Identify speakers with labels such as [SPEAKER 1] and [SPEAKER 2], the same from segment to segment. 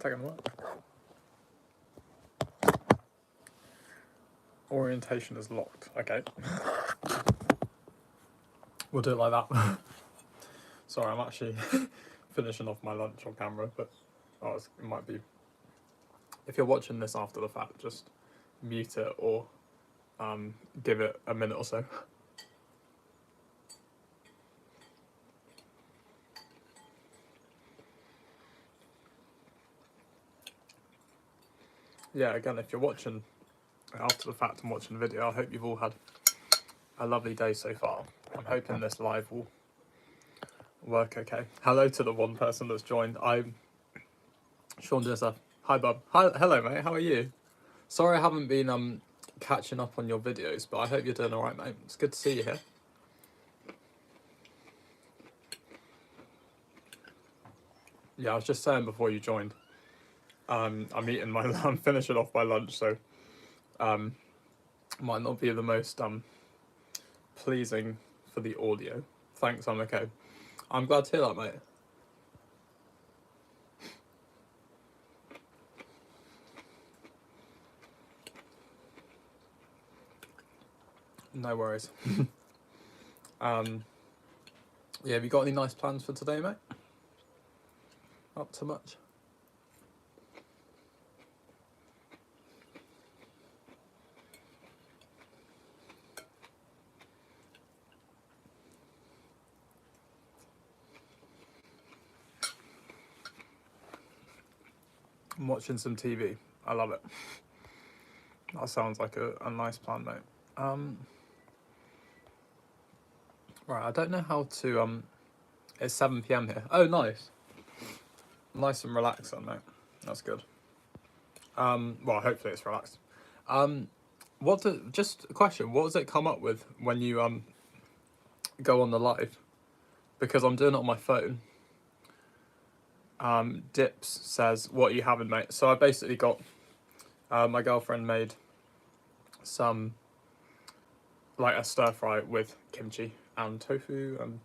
[SPEAKER 1] Taking a look. Orientation is locked. Okay. We'll do it like that. Sorry, I'm actually finishing off my lunch on camera, but it might be. If you're watching this after the fact, just mute it or give it a minute or so. Yeah, again, if you're watching after the fact and watching the video, I hope you've all had a lovely day so far. I'm hoping this live will work okay. Hello to the one person that's joined. I'm Sean Joseph. Hi, Bub. Hi, hello, mate. How are you? Sorry I haven't been catching up on your videos, but I hope you're doing all right, mate. It's good to see you here. Yeah, I was just saying before you joined, I'm finishing off my lunch, so might not be the most pleasing for the audio. Thanks, I'm okay. I'm glad to hear that, mate. No worries. Yeah, have you got any nice plans for today, mate? Not too much. I'm watching some TV. I love it. That sounds like a nice plan, mate. Right, I don't know how to, it's 7 PM here. Oh, nice. Nice and relaxing, mate. That's good. Well, hopefully it's relaxed. Just a question, what does it come up with when you, go on the live? Because I'm doing it on my phone. Dips says, what are you having, mate? So I basically got, my girlfriend made some, like a stir fry with kimchi and tofu and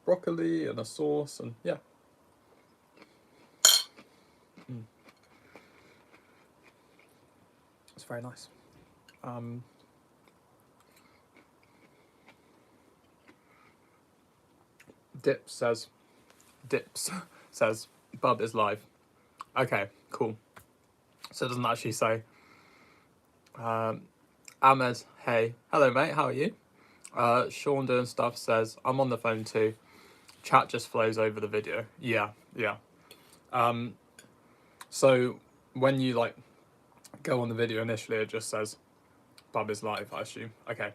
[SPEAKER 1] broccoli and a sauce and yeah. It's very nice. Dips says, Bub is live. Okay, cool. So it doesn't actually say. Ahmed, hey. Hello, mate, how are you? Sean doing stuff says, I'm on the phone too. Chat just flows over the video. Yeah. So when you like go on the video initially, it just says Bub is live, I assume. Okay.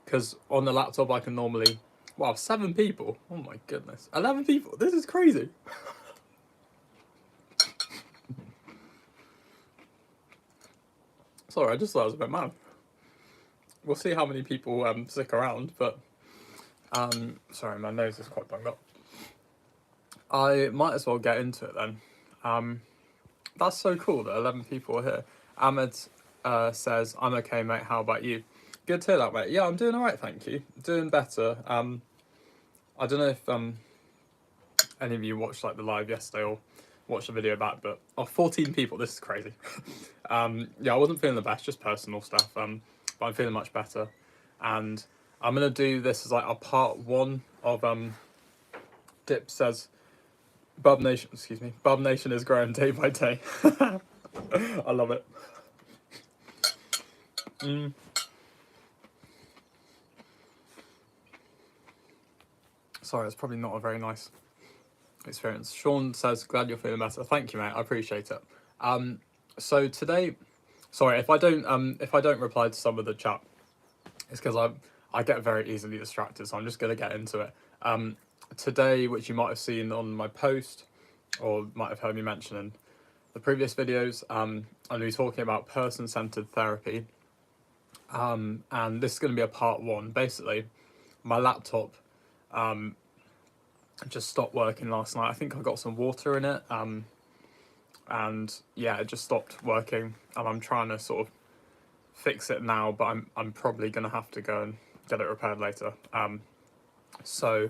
[SPEAKER 1] Because on the laptop I can normally... Wow, 7 people. Oh my goodness. 11 people. This is crazy. Sorry, I just thought I was a bit mad. We'll see how many people stick around, but... sorry, my nose is quite bunged up. I might as well get into it then. That's so cool that 11 people are here. Ahmed says, I'm okay, mate. How about you? Good to hear that, mate. Yeah, I'm doing all right, thank you. Doing better. I don't know if any of you watched like the live yesterday or watched the video back, but 14 people. This is crazy. Yeah, I wasn't feeling the best, just personal stuff. But I'm feeling much better, and I'm gonna do this as like a part 1 of Dip says. Bub Nation is growing day by day. I love it. Sorry, it's probably not a very nice experience. Sean says, glad you're feeling better. Thank you, mate. I appreciate it. So today, sorry if I don't reply to some of the chat, it's because I get very easily distracted. So I'm just gonna get into it. Today, which you might have seen on my post, or might have heard me mention in the previous videos, I'm going to be talking about person-centered therapy. And this is going to be a part 1. Basically, my laptop just stopped working last night. I think I got some water in it. And yeah, it just stopped working. And I'm trying to sort of fix it now, but I'm probably going to have to go and get it repaired later. So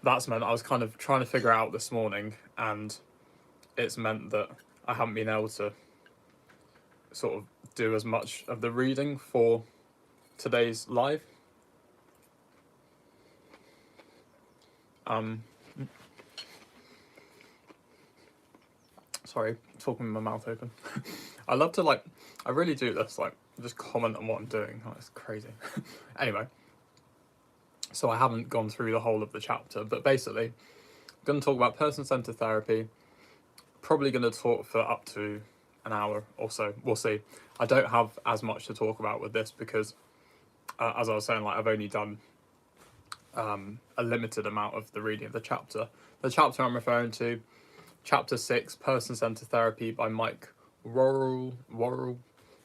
[SPEAKER 1] that's meant I was kind of trying to figure out this morning, and it's meant that I haven't been able to sort of do as much of the reading for today's live. Sorry, talking with my mouth open. I love to I really do this, just comment on what I'm doing. Oh, it's crazy. Anyway, so I haven't gone through the whole of the chapter, but basically, I'm going to talk about person-centered therapy. Probably going to talk for up to an hour or so. We'll see. I don't have as much to talk about with this because, as I was saying, I've only done a limited amount of the reading of the chapter. The chapter I'm referring to, Chapter 6, Person-Centered Therapy by Mike Worrell,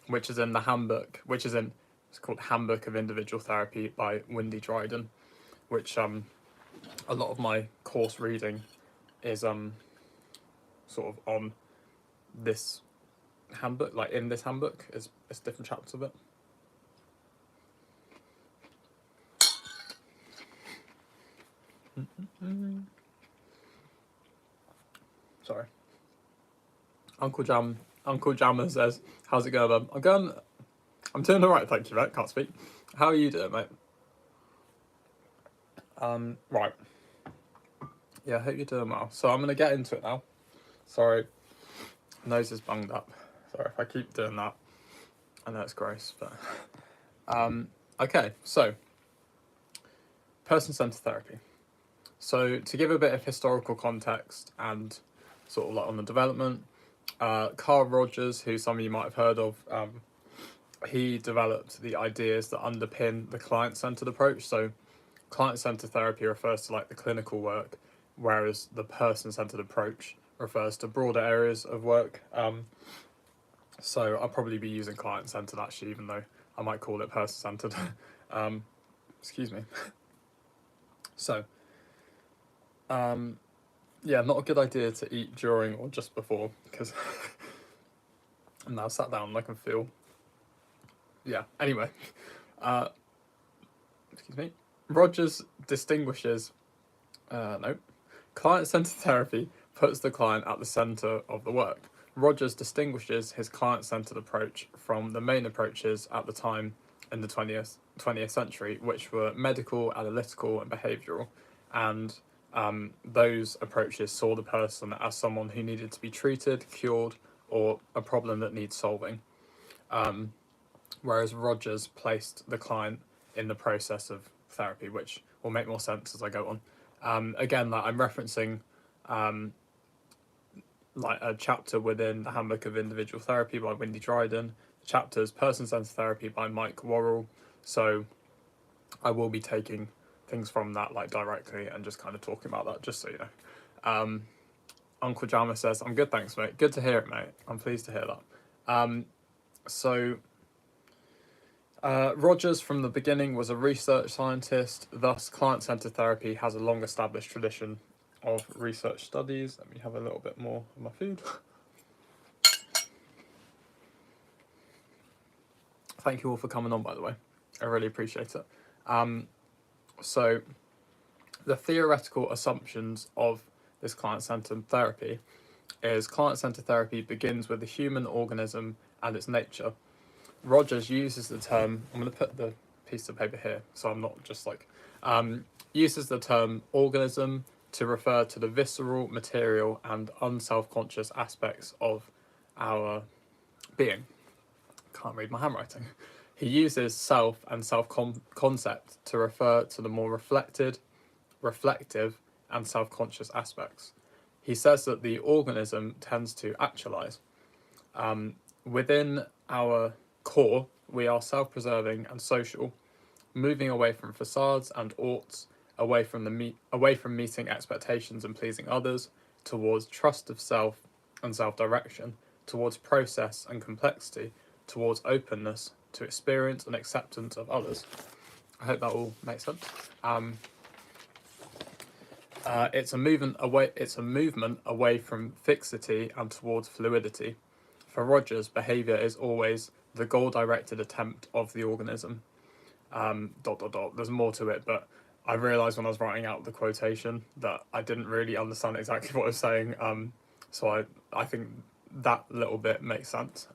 [SPEAKER 1] which is in the handbook, it's called Handbook of Individual Therapy by Wendy Dryden, which a lot of my course reading is sort of on this handbook, in this handbook, is different chapters of it. Sorry. Uncle Jammer says, how's it going, man? I'm doing alright, thank you, mate. Can't speak. How are you doing, mate? Right. Yeah, I hope you're doing well. So I'm going to get into it now. Sorry. Nose is bunged up. Sorry if I keep doing that. I know it's gross, but... okay, so... Person-centered therapy. So to give a bit of historical context and sort of on the development, Carl Rogers, who some of you might have heard of, he developed the ideas that underpin the client-centered approach. So client-centered therapy refers to the clinical work, whereas the person-centered approach refers to broader areas of work. So I'll probably be using client-centered actually, even though I might call it person-centered. Excuse me. So, yeah, not a good idea to eat during or just before, because I'm now sat down and I can feel, yeah, anyway, excuse me, Rogers distinguishes, client-centered therapy puts the client at the centre of the work. Rogers distinguishes his client-centered approach from the main approaches at the time in the 20th century, which were medical, analytical, and behavioural, and those approaches saw the person as someone who needed to be treated, cured, or a problem that needs solving. Whereas Rogers placed the client in the process of therapy, which will make more sense as I go on. Again, I'm referencing a chapter within the Handbook of Individual Therapy by Wendy Dryden. The chapter is Person-Centered Therapy by Mike Worrell. So I will be taking things from that directly and just kind of talking about that, just so you know. Uncle Jammer says, I'm good, thanks, mate. Good to hear it, mate. I'm pleased to hear that. Rogers from the beginning was a research scientist, thus client-centered therapy has a long established tradition of research studies. Let me have a little bit more of my food. Thank you all for coming on, by the way. I really appreciate it. So the theoretical assumptions of this client-centered therapy is client-centered therapy begins with the human organism and its nature. Rogers uses the term, I'm going to put the piece of paper here so I'm not just uses the term organism to refer to the visceral, material and unself-conscious aspects of our being. Can't read my handwriting. He uses self and self-concept to refer to the more reflective and self-conscious aspects. He says that the organism tends to actualize. Within our core, we are self-preserving and social, moving away from facades and oughts, away from meeting expectations and pleasing others, towards trust of self and self-direction, towards process and complexity, towards openness to experience and acceptance of others. I hope that all makes sense. It's a movement away from fixity and towards fluidity. For Rogers, behaviour is always the goal-directed attempt of the organism. ... There's more to it, but I realised when I was writing out the quotation that I didn't really understand exactly what I was saying. So I think that little bit makes sense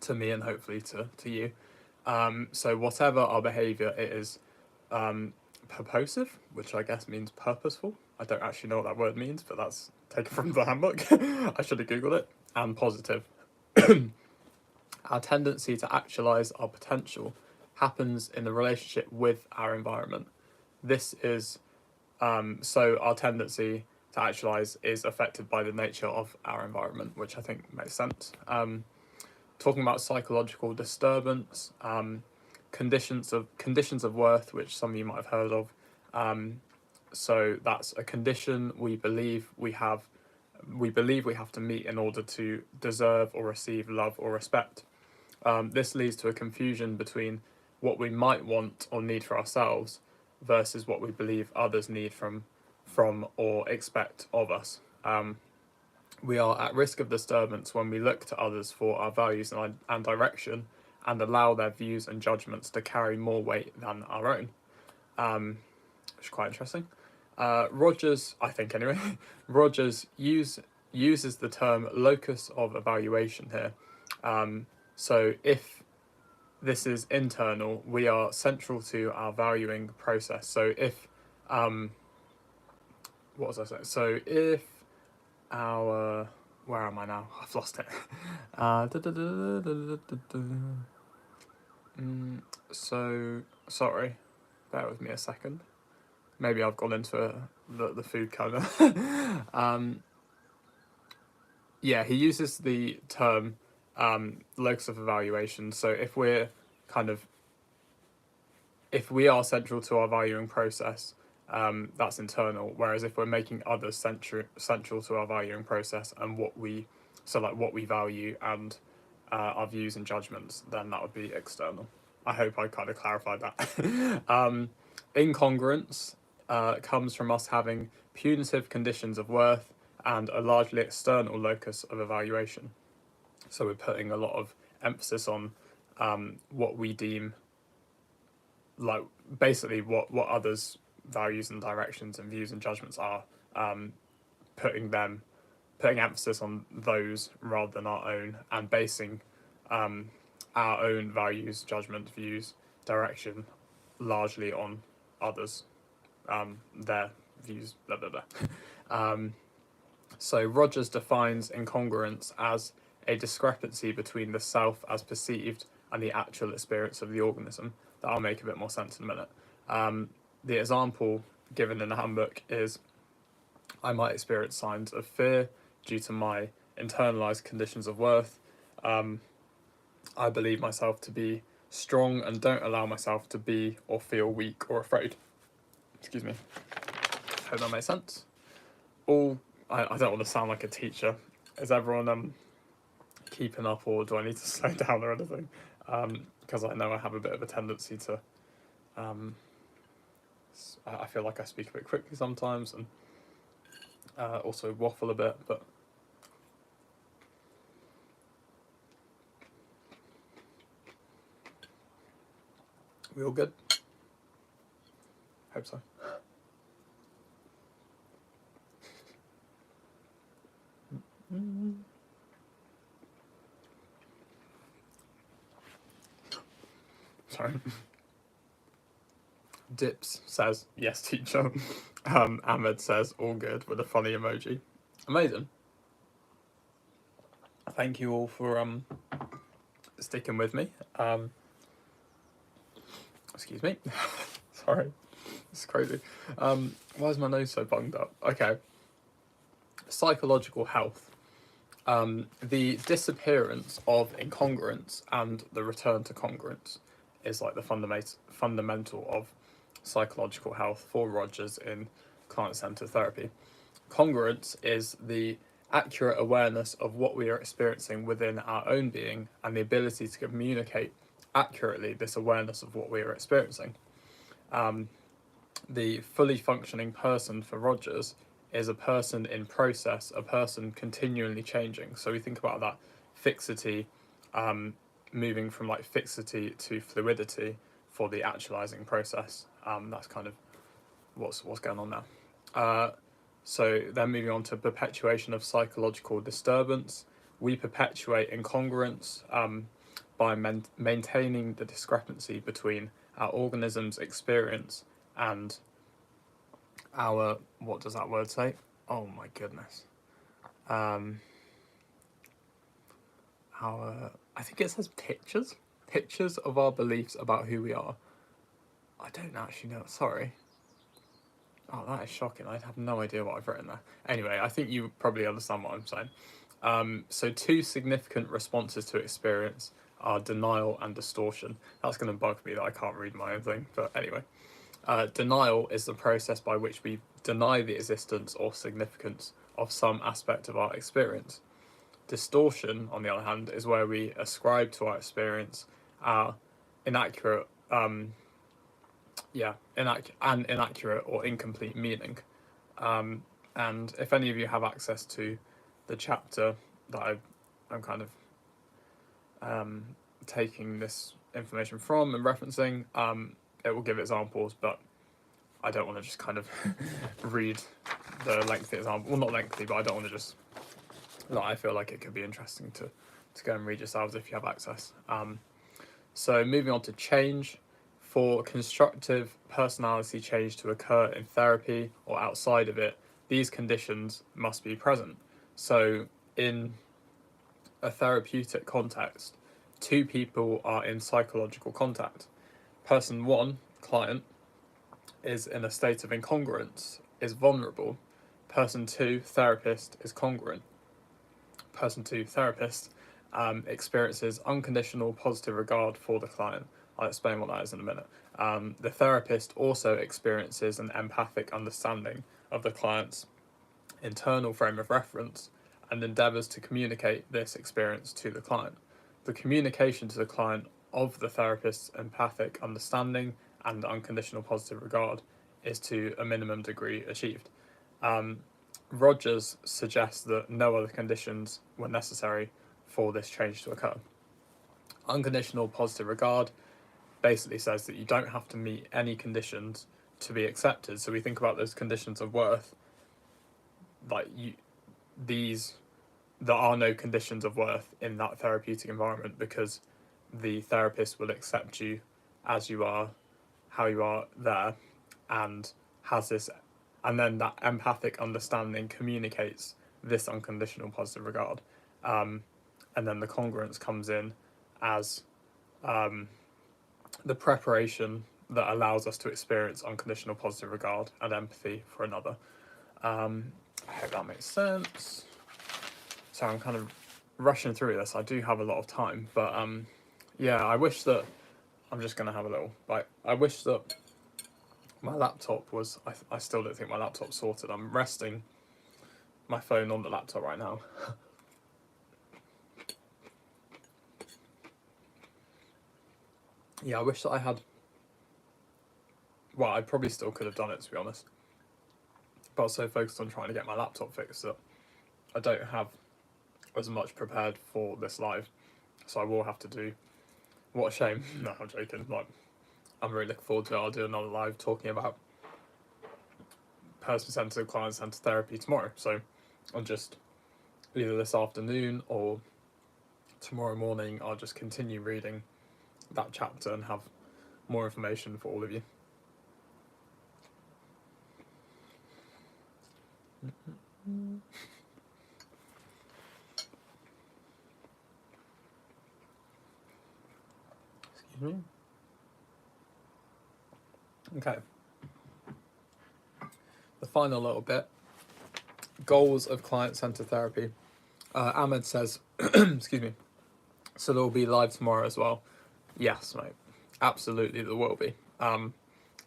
[SPEAKER 1] to me and hopefully to you. So whatever our behaviour, it is purposive, which I guess means purposeful. I don't actually know what that word means, but that's taken from the handbook. I should have googled it. And positive. Our tendency to actualize our potential happens in the relationship with our environment. This is so our tendency to actualize is affected by the nature of our environment, which I think makes sense. Talking about psychological disturbance, conditions of worth, which some of you might have heard of. So that's a condition we believe we have to meet in order to deserve or receive love or respect. This leads to a confusion between what we might want or need for ourselves versus what we believe others need from or expect of us. We are at risk of disturbance when we look to others for our values and direction and allow their views and judgments to carry more weight than our own, which is quite interesting. Rogers, I think anyway, Rogers uses the term locus of evaluation here. So if this is internal, we are central to our valuing process. So if, what was I saying? So if our, where am I now? I've lost it. So, sorry, bear with me a second. Maybe I've gone into the food coma. Yeah, he uses the term locus of evaluation. So if we are central to our valuing process, that's internal. Whereas if we're making others central to our valuing process and what we value and our views and judgments, then that would be external. I hope I kind of clarified that. Incongruence comes from us having punitive conditions of worth and a largely external locus of evaluation. So we're putting a lot of emphasis on what we deem, like basically what others' values and directions and views and judgments are, putting emphasis on those rather than our own, and basing our own values, judgments, views, direction largely on others, their views, blah blah blah. So Rogers defines incongruence as a discrepancy between the self as perceived and the actual experience of the organism. That'll make a bit more sense in a minute. The example given in the handbook is I might experience signs of fear due to my internalized conditions of worth. I believe myself to be strong and don't allow myself to be or feel weak or afraid. Excuse me. Hope that makes sense. I don't want to sound like a teacher. Is everyone keeping up, or do I need to slow down or anything? Because I know I have a bit of a tendency to. I feel like I speak a bit quickly sometimes, and also waffle a bit. But we all good? Hope so. Sorry. Dips says, yes, teacher. Ahmed says, all good, with a funny emoji. Amazing. Thank you all for sticking with me. Excuse me. Sorry. It's crazy. Why is my nose so bunged up? Okay. Psychological health. The disappearance of incongruence and the return to congruence is like the fundamental of psychological health for Rogers in client-centered therapy. Congruence is the accurate awareness of what we are experiencing within our own being and the ability to communicate accurately this awareness of what we are experiencing. The fully functioning person for Rogers is a person in process, a person continually changing. So we think about that fixity, moving from like fixity to fluidity for the actualizing process. That's kind of what's going on now. So then moving on to perpetuation of psychological disturbance. We perpetuate incongruence by maintaining the discrepancy between our organism's experience and our, what does that word say? Oh my goodness. I think it says pictures of our beliefs about who we are. I don't actually know, sorry. Oh, that is shocking. I have no idea what I've written there. Anyway, I think you probably understand what I'm saying. So two significant responses to experience are denial and distortion. That's going to bug me that I can't read my own thing, but anyway. Denial is the process by which we deny the existence or significance of some aspect of our experience. Distortion, on the other hand, is where we ascribe to our experience our inaccurate inaccurate or incomplete meaning. And if any of you have access to the chapter that I'm kind of taking this information from and referencing, it will give examples, but I don't want to just kind of read the lengthy example. Well, not lengthy, but I don't want to just. Like, I feel like it could be interesting to go and read yourselves if you have access. So moving on to change. For constructive personality change to occur in therapy or outside of it, these conditions must be present. So in a therapeutic context, two people are in psychological contact. Person one, client, is in a state of incongruence, is vulnerable. Person two, therapist, is congruent. Person two, therapist, experiences unconditional positive regard for the client. I'll explain what that is in a minute. The therapist also experiences an empathic understanding of the client's internal frame of reference and endeavours to communicate this experience to the client. The communication to the client of the therapist's empathic understanding and unconditional positive regard is to a minimum degree achieved. Rogers suggests that no other conditions were necessary for this change to occur. Unconditional positive regard basically says that you don't have to meet any conditions to be accepted. So we think about those conditions of worth, like there are no conditions of worth in that therapeutic environment because the therapist will accept you as you are, how you are there, and has this, and then that empathic understanding communicates this unconditional positive regard, and then the congruence comes in as the preparation that allows us to experience unconditional positive regard and empathy for another. I hope that makes sense. So I'm kind of rushing through this. I do have a lot of time, but yeah, I wish that I'm just gonna have a little. Like, I wish that my laptop was. I still don't think my laptop's sorted. I'm resting my phone on the laptop right now. Yeah, I wish that I had. Well, I probably still could have done it, to be honest. But I was so focused on trying to get my laptop fixed that I don't have as much prepared for this live. So I will have to do. What a shame. No, I'm joking. Like, I'm really looking forward to it. I'll do another live talking about person-centered, client-centered therapy tomorrow. So I'll just either this afternoon or tomorrow morning, I'll just continue reading that chapter and have more information for all of you. Excuse me. Okay. The final little bit. Goals of client-centered therapy. Ahmed says, excuse me, so there will be live tomorrow as well. Yes, mate. Absolutely, there will be.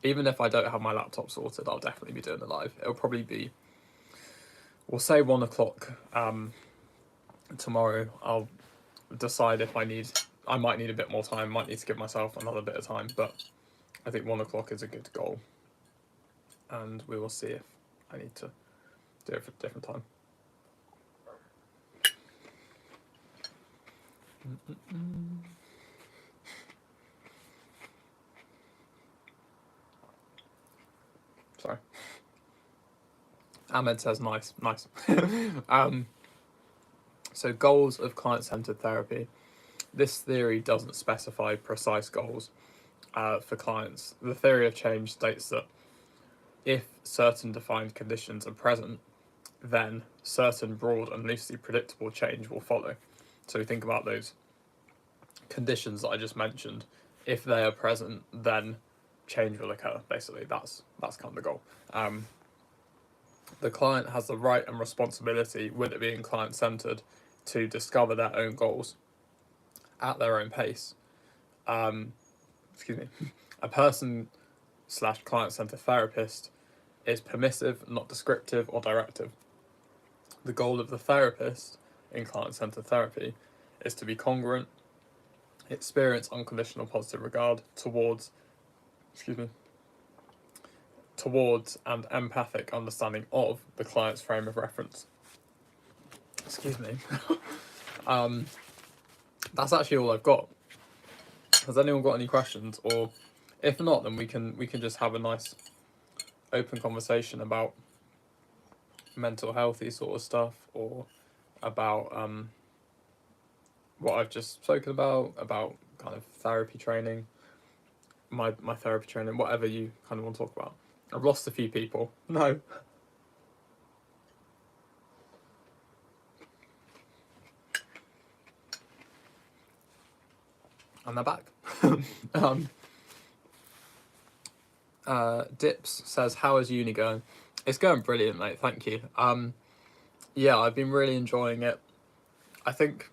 [SPEAKER 1] Even if I don't have my laptop sorted, I'll definitely be doing the live. It'll probably be, we'll say 1 o'clock tomorrow. I'll decide if I might need a bit more time, might need to give myself another bit of time, but I think 1 o'clock is a good goal. And we will see if I need to do it for a different time. Sorry. Ahmed says nice. um, so goals of client-centered therapy. This theory doesn't specify precise goals for clients. The theory of change states that if certain defined conditions are present, then certain broad and loosely predictable change will follow. So think about those conditions that I just mentioned. If they are present, then change will occur. Basically, that's kind of the goal. The client has the right and responsibility, with it being client-centered, to discover their own goals at their own pace. Excuse me. A person / client-centered therapist is permissive, not descriptive or directive. The goal of the therapist in client-centered therapy is to be congruent, experience unconditional positive regard towards and empathic understanding of the client's frame of reference. Excuse me. That's actually all I've got. Has anyone got any questions? Or if not, then we can just have a nice open conversation about mental healthy sort of stuff, or about what I've just spoken about kind of therapy training, my therapy training, whatever you kind of want to talk about. I've lost a few people. No. And they're back. Dips says, how is uni going? It's going brilliant, mate, thank you. Yeah, I've been really enjoying it. I think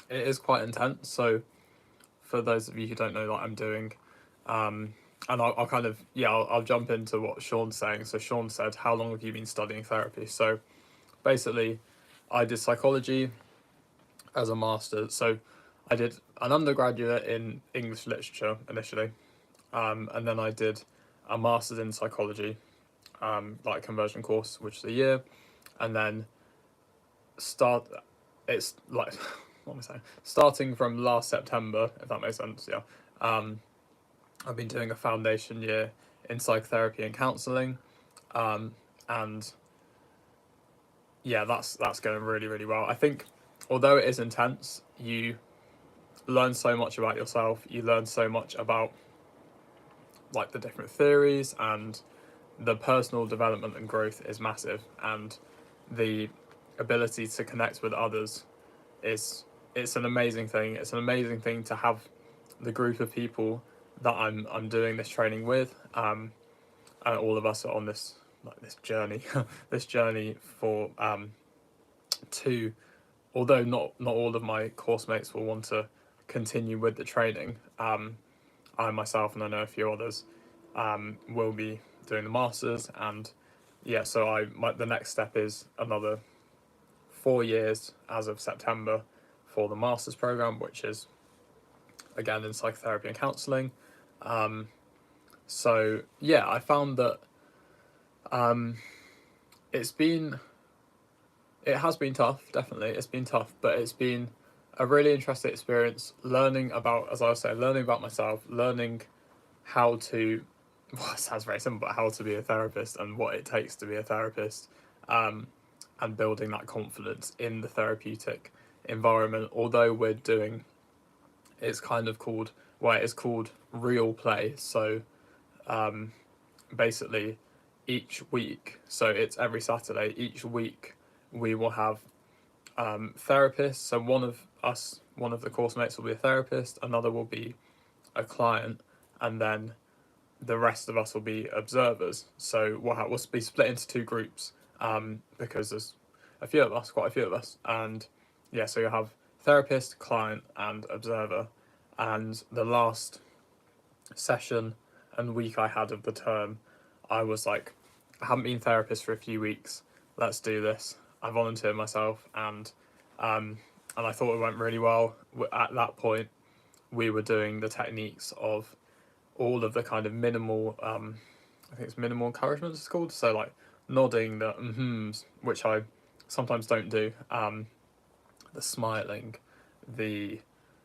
[SPEAKER 1] it is quite intense, so for those of you who don't know what I'm doing, and I'll kind of, I'll jump into what Sean's saying. So Sean said, how long have you been studying therapy? So basically, I did psychology as a master. So I did an undergraduate in English literature initially, and then I did a master's in psychology, like a conversion course, which is a year, and then it's like, what am I saying? Starting from last September, if that makes sense, yeah. I've been doing a foundation year in psychotherapy and counselling, and yeah, that's going really, really well. I think although it is intense, you learn so much about yourself. You learn so much about like the different theories, and the personal development and growth is massive, and the ability to connect with others it's an amazing thing. It's an amazing thing to have the group of people that I'm doing this training with, and all of us are on this journey this journey for to, although not all of my course mates will want to continue with the training, I myself, and I know a few others, will be doing the masters. And yeah, so the next step is another 4 years as of September for the master's program, which is again in psychotherapy and counselling. So yeah, I found that it has been tough, definitely. It's been tough, but it's been a really interesting experience, learning about, as I was saying, learning about myself, learning how to, well, it sounds very simple, but how to be a therapist and what it takes to be a therapist, and building that confidence in the therapeutic environment. Although it's called real play. So basically each week, so it's every Saturday, each week we will have therapists. So one of the course mates will be a therapist, another will be a client, and then the rest of us will be observers. So we'll be split into two groups, because there's quite a few of us, and yeah, so you'll have therapist, client, and observer. And the last session and week I had of the term, I was like, I haven't been therapist for a few weeks, let's do this. I volunteered myself, and I thought it went really well. At that point, we were doing the techniques of all of the kind of minimal, I think it's minimal encouragement it's called, so like nodding, the mm-hms, which I sometimes don't do, the smiling, the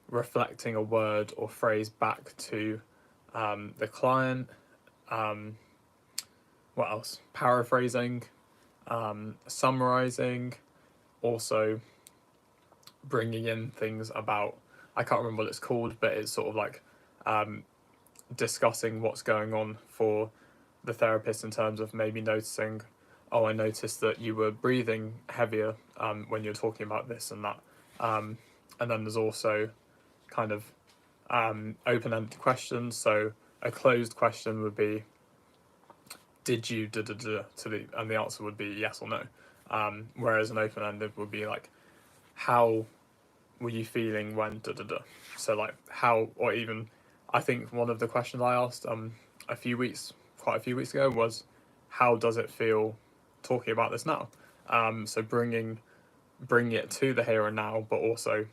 [SPEAKER 1] reflecting a word or phrase back to the client, what else? Paraphrasing, summarizing, also bringing in things about, I can't remember what it's called, but it's sort of like discussing what's going on for the therapist in terms of maybe noticing, oh, I noticed that you were breathing heavier when you're talking about this and that. And then there's also kind of open-ended questions. So a closed question would be, did you da da da to the, and the answer would be yes or no. Whereas an open-ended would be like, how were you feeling when da da da? So like how, or even, I think one of the questions I asked quite a few weeks ago was, how does it feel talking about this now? So bringing it to the here and now, but also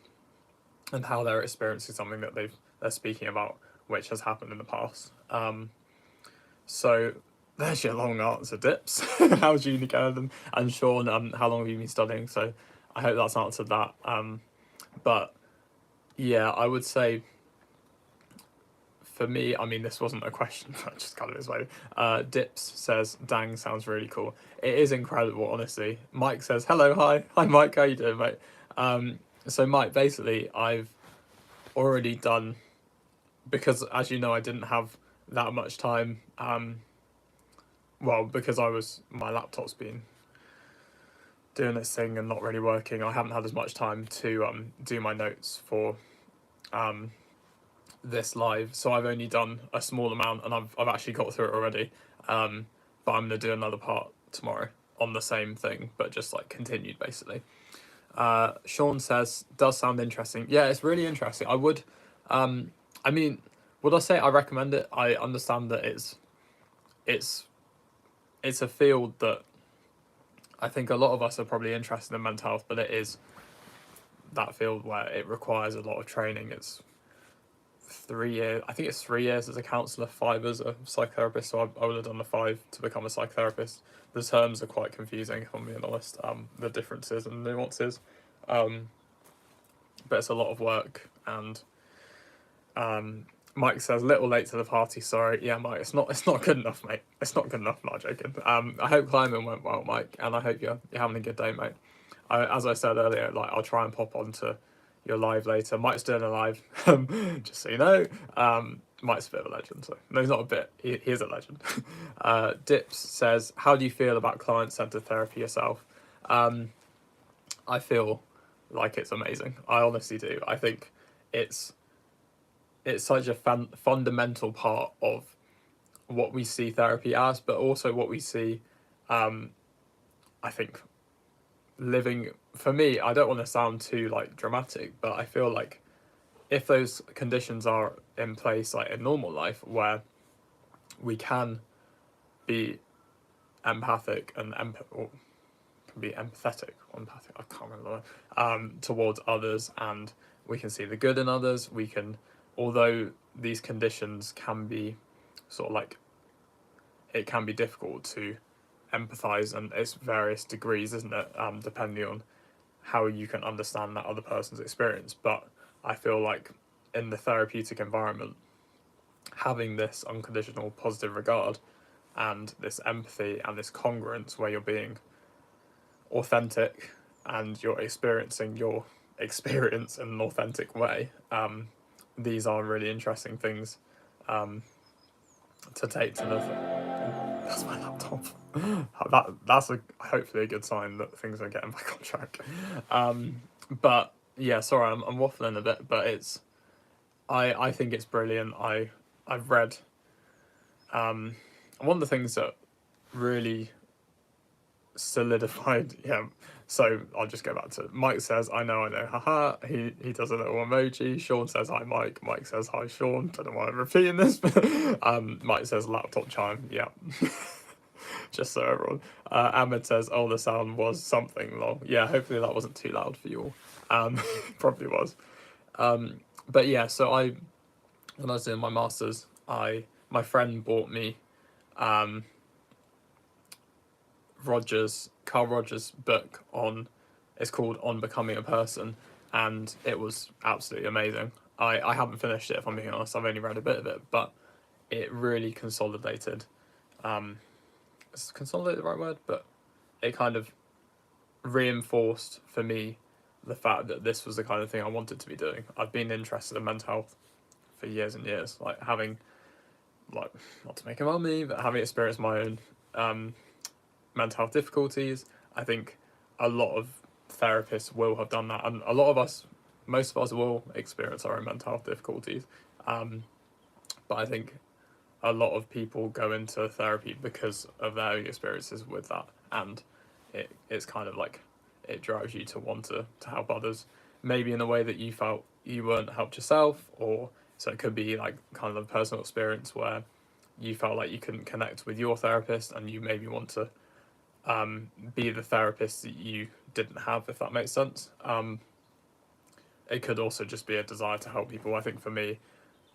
[SPEAKER 1] and how they're experiencing something that they're speaking about, which has happened in the past. So there's your long answer, Dips. How's uni going? And Sean, how long have you been studying? So I hope that's answered that. But yeah, I would say for me, I mean, this wasn't a question, but just kind of is way. Dips says, dang, sounds really cool. It is incredible, honestly. Mike says, hello, hi. Hi, Mike, how you doing, mate? So, Mike, basically, I've already done, because as you know, I didn't have that much time. Well, because my laptop's been doing its thing and not really working, I haven't had as much time to do my notes for this live, so I've only done a small amount, and I've actually got through it already. But I'm gonna do another part tomorrow on the same thing, but just like continued basically. Sean says, does sound interesting. Yeah, it's really interesting. I would, I mean, would I say I recommend it? I understand that it's a field that I think a lot of us are probably interested in mental health, but it is that field where it requires a lot of training. It's 3 years. I think it's 3 years as a counsellor, 5 as a psychotherapist. So I would have done the 5 to become a psychotherapist. The terms are quite confusing, if I'm being honest. The differences and nuances, but it's a lot of work. And Mike says, little late to the party. Sorry, yeah, Mike. It's not good enough, mate. It's not good enough. Not joking. I hope climbing went well, Mike, and I hope you're having a good day, mate. As I said earlier, like I'll try and pop onto your live later. Mike's doing a live, just so you know. Mike's a bit of a legend, so no, he's not a bit. He is a legend. Dips says, "How do you feel about client-centered therapy yourself?" I feel like it's amazing. I honestly do. I think it's such a fundamental part of what we see therapy as, but also what we see. I think living, for me, I don't want to sound too like dramatic, but I feel like if those conditions are in place like in normal life, where we can be empathic and or can be empathic, I can't remember towards others, and we can see the good in others. We can, although these conditions can be sort of like, it can be difficult to empathize, and it's various degrees, isn't it, depending on how you can understand that other person's experience. But I feel like in the therapeutic environment, having this unconditional positive regard and this empathy and this congruence where you're being authentic and you're experiencing your experience in an authentic way, these are really interesting things to take to the. That's my laptop. That's hopefully a good sign that things are getting back on track. But yeah, sorry, I'm waffling a bit, but I think it's brilliant. I've read one of the things that really solidified. Yeah, so I'll just go back to Mike says, I know, haha. He does a little emoji. Sean says, hi, Mike. Mike says, hi, Sean. Don't know why I'm repeating this, but Mike says, laptop chime. Yeah. Just so everyone. Ahmed says, oh, the sound was something long. Yeah, hopefully that wasn't too loud for you all. Probably was. But yeah, so when I was doing my masters, my friend bought me Carl Rogers' book it's called On Becoming a Person, and it was absolutely amazing. I haven't finished it, if I'm being honest. I've only read a bit of it, but it really consolidated. Is consolidated the right word? But it kind of reinforced for me the fact that this was the kind of thing I wanted to be doing. I've been interested in mental health for years and years, like having, like, not to make a mummy, but having experienced my own mental health difficulties. I think a lot of therapists will have done that, and a lot of us, most of us, will experience our own mental health difficulties. But I think a lot of people go into therapy because of their own experiences with that, and it's kind of like it drives you to want to help others, maybe in a way that you felt you weren't helped yourself, or so it could be like kind of a personal experience where you felt like you couldn't connect with your therapist, and you maybe want to be the therapist that you didn't have, if that makes sense. It could also just be a desire to help people. I think for me,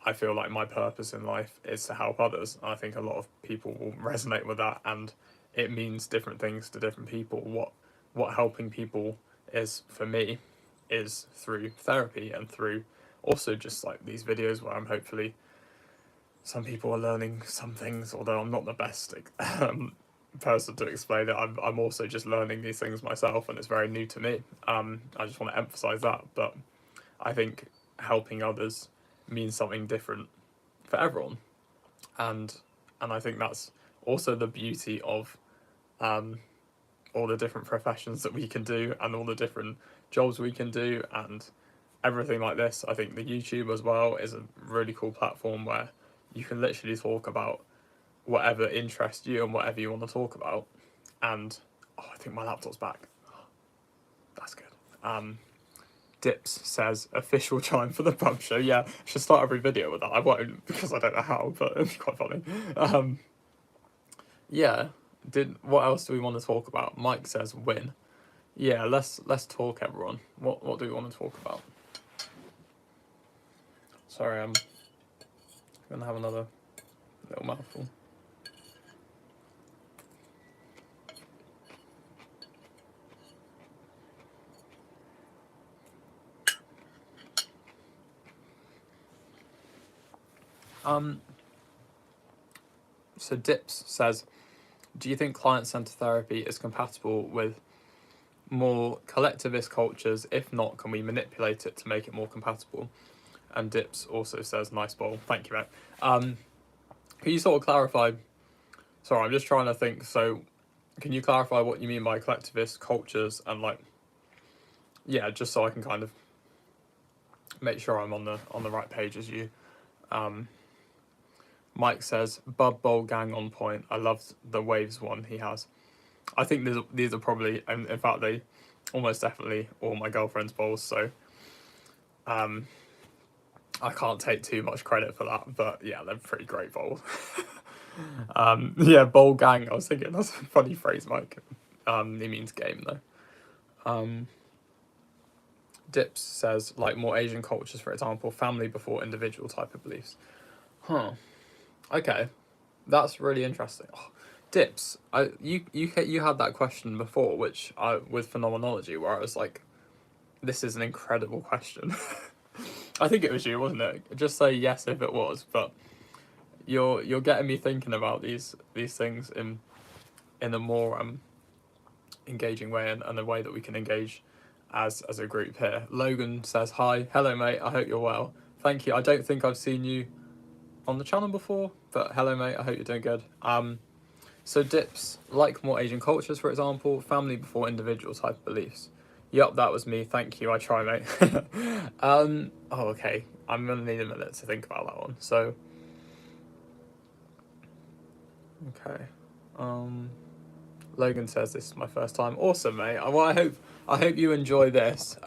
[SPEAKER 1] I feel like my purpose in life is to help others. I think a lot of people will resonate with that, and it means different things to different people. What helping people is for me is through therapy, and through also just like these videos where I'm hopefully some people are learning some things, although I'm not the best person to explain it. I'm also just learning these things myself, and it's very new to me. I just want to emphasize that, but I think helping others means something different for everyone, and I think that's also the beauty of all the different professions that we can do, and all the different jobs we can do, and everything like this. I think the YouTube as well is a really cool platform where you can literally talk about whatever interests you and whatever you want to talk about. And I think my laptop's back. That's good. Dips says official chime for the pub show. Yeah, I should start every video with that. I won't, because I don't know how, but it'd be quite funny. Yeah. What else do we want to talk about? Mike says win. Yeah, let's talk, everyone. What do we want to talk about? Sorry, I'm gonna have another little mouthful. So Dips says, do you think client-centered therapy is compatible with more collectivist cultures? If not, can we manipulate it to make it more compatible? And Dips also says, nice bowl. Thank you, mate. Can you sort of clarify? Sorry, I'm just trying to think. So, can you clarify what you mean by collectivist cultures, and like, yeah, just so I can kind of make sure I'm on the right page as you. Mike says, Bud Bowl gang on point. I loved the Waves one he has. I think these are probably, in fact, they almost definitely all my girlfriend's bowls, so I can't take too much credit for that, but yeah, they're pretty great bowls. Yeah, bowl gang, I was thinking, that's a funny phrase, Mike. He means game, though. Dips says, like more Asian cultures, for example, family before individual type of beliefs. Huh. Okay, that's really interesting. Oh, Dips, you had that question before, which with phenomenology, where I was like, this is an incredible question. I think it was you, wasn't it? Just say yes if it was, but you're getting me thinking about these things in a more engaging way, and a way that we can engage as a group here. Logan says, hi, hello mate, I hope you're well. Thank you. I don't think I've seen you on the channel before, but hello mate, I hope you're doing good. So Dips, like more Asian cultures, for example, family before individual type beliefs. Yup, that was me, thank you, I try mate. Oh, okay, I'm gonna need a minute to think about that one. So, okay. Logan says this is my first time. Awesome, mate. Well, I hope you enjoy this.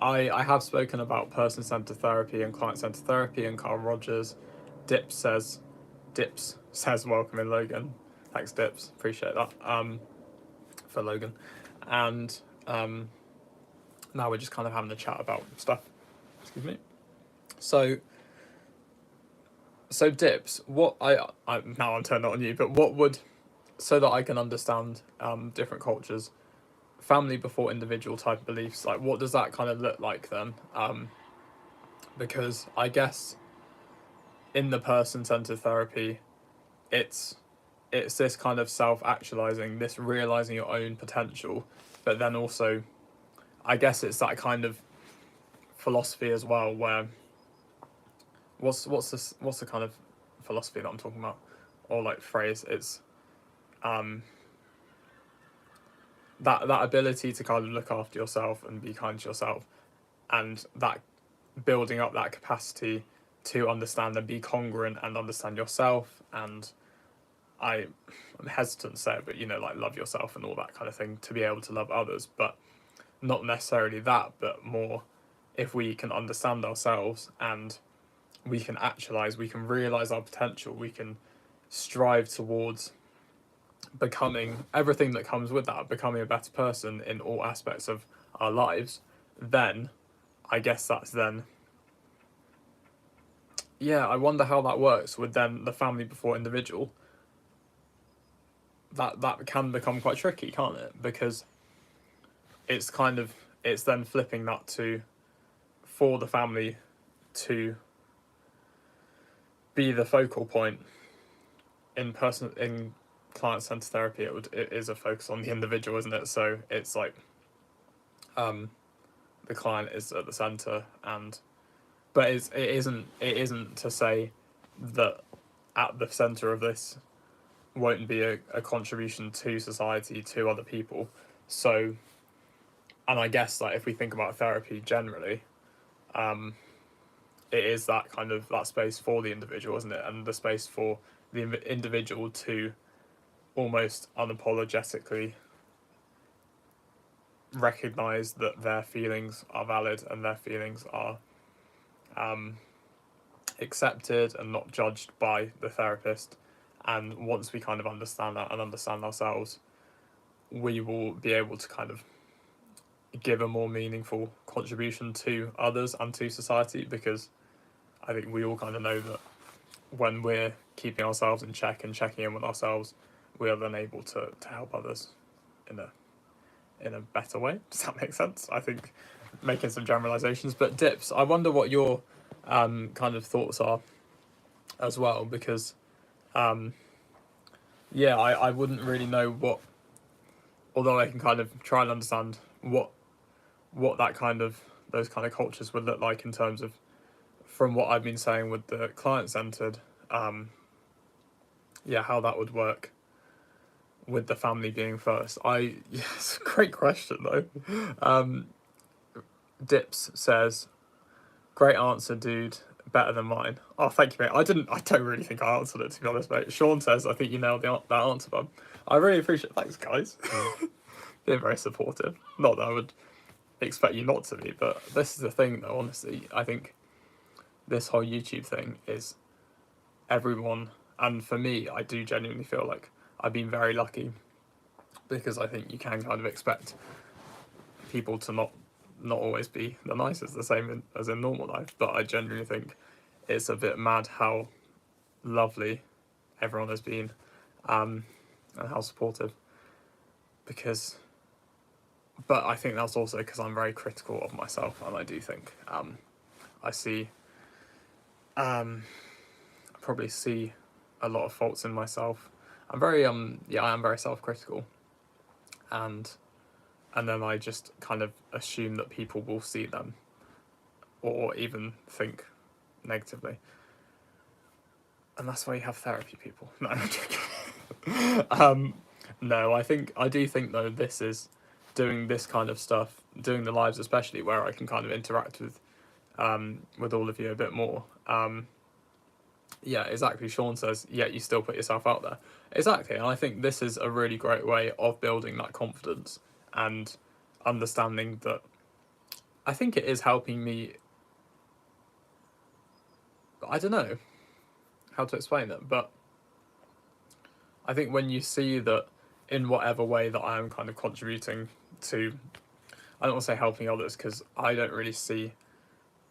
[SPEAKER 1] I have spoken about person-centered therapy and client-centered therapy, and Carl Rogers. Dips says welcome in, Logan. Thanks, Dips. Appreciate that. For Logan, and now we're just kind of having a chat about stuff. Excuse me. So Dips, what I now I'm turning it on you, but what would, so that I can understand different cultures, family before individual type beliefs, like what does that kind of look like then? Because I guess in the person-centered therapy, it's it's this kind of self-actualizing, this realizing your own potential, but then also, I guess it's that kind of philosophy as well, where what's the kind of philosophy that I'm talking about, or like phrase? It's that ability to kind of look after yourself and be kind to yourself, and that building up that capacity to understand and be congruent and understand yourself, and I'm hesitant to say it, but like love yourself and all that kind of thing, to be able to love others, but not necessarily that, but more if we can understand ourselves and we can actualize, we can realize our potential, we can strive towards becoming everything that comes with that, becoming a better person in all aspects of our lives, then I guess that's then, yeah, I wonder how that works with then the family before individual. That can become quite tricky, can't it? Because it's then flipping that to, for the family to be the focal point. In client-centered therapy, it is a focus on the individual, isn't it? So it's like the client is at the center, but it isn't to say that at the center of this won't be a contribution to society, to other people. So, and I guess like if we think about therapy generally, it is that kind of that space for the individual, isn't it? And the space for the individual to almost unapologetically recognize that their feelings are valid and their feelings are accepted and not judged by the therapist. And once we kind of understand that and understand ourselves, we will be able to kind of give a more meaningful contribution to others and to society, because I think we all kind of know that when we're keeping ourselves in check and checking in with ourselves, we are then able to help others in a better way. Does that make sense? I think making some generalizations, but Dips, I wonder what your kind of thoughts are as well, because yeah, I wouldn't really know what, although I can kind of try and understand what that kind of, those kind of cultures would look like in terms of, from what I've been saying with the client-centered, yeah, how that would work with the family being first. Yes, great question though. Dips says, great answer, dude. Better than mine. Oh, thank you, mate. I don't really think I answered it, to be honest, mate. Sean says, I think you nailed that answer, bud. I really appreciate it. Thanks, guys. Being very supportive. Not that I would expect you not to be, but this is the thing, though, honestly. I think this whole YouTube thing is everyone, and for me, I do genuinely feel like I've been very lucky, because I think you can kind of expect people to not always be the nicest, the same as in normal life, but I genuinely think it's a bit mad how lovely everyone has been, and how supportive, but I think that's also because I'm very critical of myself, and I do think I see, probably see a lot of faults in myself. I'm very I am very self-critical, and then I just kind of assume that people will see them, or even think negatively. And that's why you have therapy, people. No, I'm joking. No, I do think though, this is doing this kind of stuff, doing the lives especially, where I can kind of interact with all of you a bit more. Yeah, exactly. Sean says, yeah, you still put yourself out there. Exactly, and I think this is a really great way of building that confidence and understanding that. I think it is helping me. I don't know how to explain it, but I think when you see that in whatever way that I am kind of contributing to, I don't want to say helping others, because I don't really see,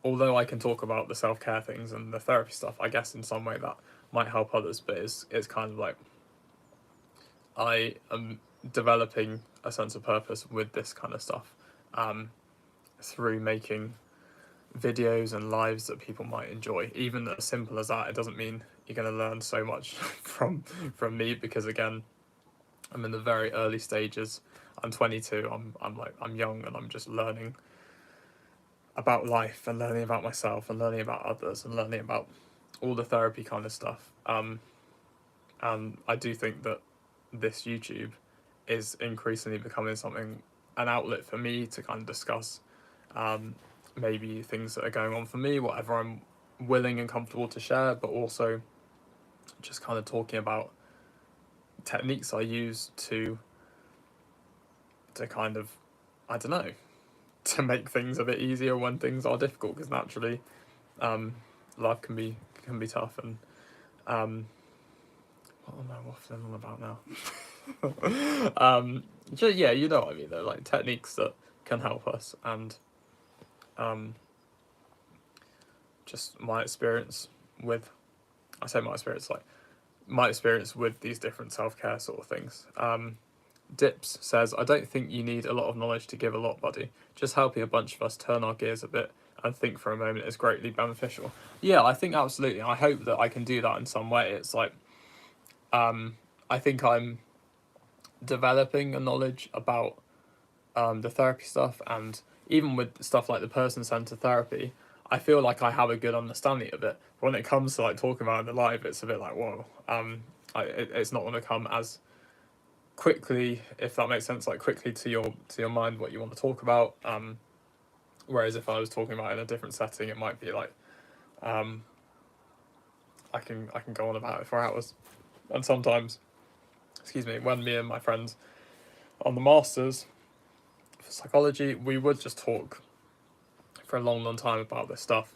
[SPEAKER 1] although I can talk about the self-care things and the therapy stuff, I guess in some way that might help others, but it's kind of like I am developing a sense of purpose with this kind of stuff, through making videos and lives that people might enjoy. Even as simple as that, it doesn't mean you're going to learn so much from me, because again, I'm in the very early stages. I'm 22. I'm young, and I'm just learning about life and learning about myself and learning about others and learning about all the therapy kind of stuff. And I do think that this YouTube is increasingly becoming an outlet for me to kind of discuss maybe things that are going on for me, whatever I'm willing and comfortable to share, but also just kind of talking about techniques I use to kind of, I don't know, to make things a bit easier when things are difficult, because naturally life can be tough. And what am I waffling on about now? Yeah, you know what I mean though, like techniques that can help us, and just my experience with, I say my experience, like my experience with these different self-care sort of things. Dips says, I don't think you need a lot of knowledge to give a lot, buddy. Just helping a bunch of us turn our gears a bit and think for a moment is greatly beneficial. Yeah, I think absolutely. I hope that I can do that in some way. It's like, I think I'm developing a knowledge about the therapy stuff, and even with stuff like the person-centered therapy, I feel like I have a good understanding of it. When it comes to like talking about it in the live, it's a bit like, whoa, it's not going to come as quickly, if that makes sense, like quickly to your mind what you want to talk about. Whereas if I was talking about it in a different setting, it might be like, I can go on about it for hours. And sometimes, excuse me, when me and my friends on the masters for psychology, we would just talk for a long time about this stuff.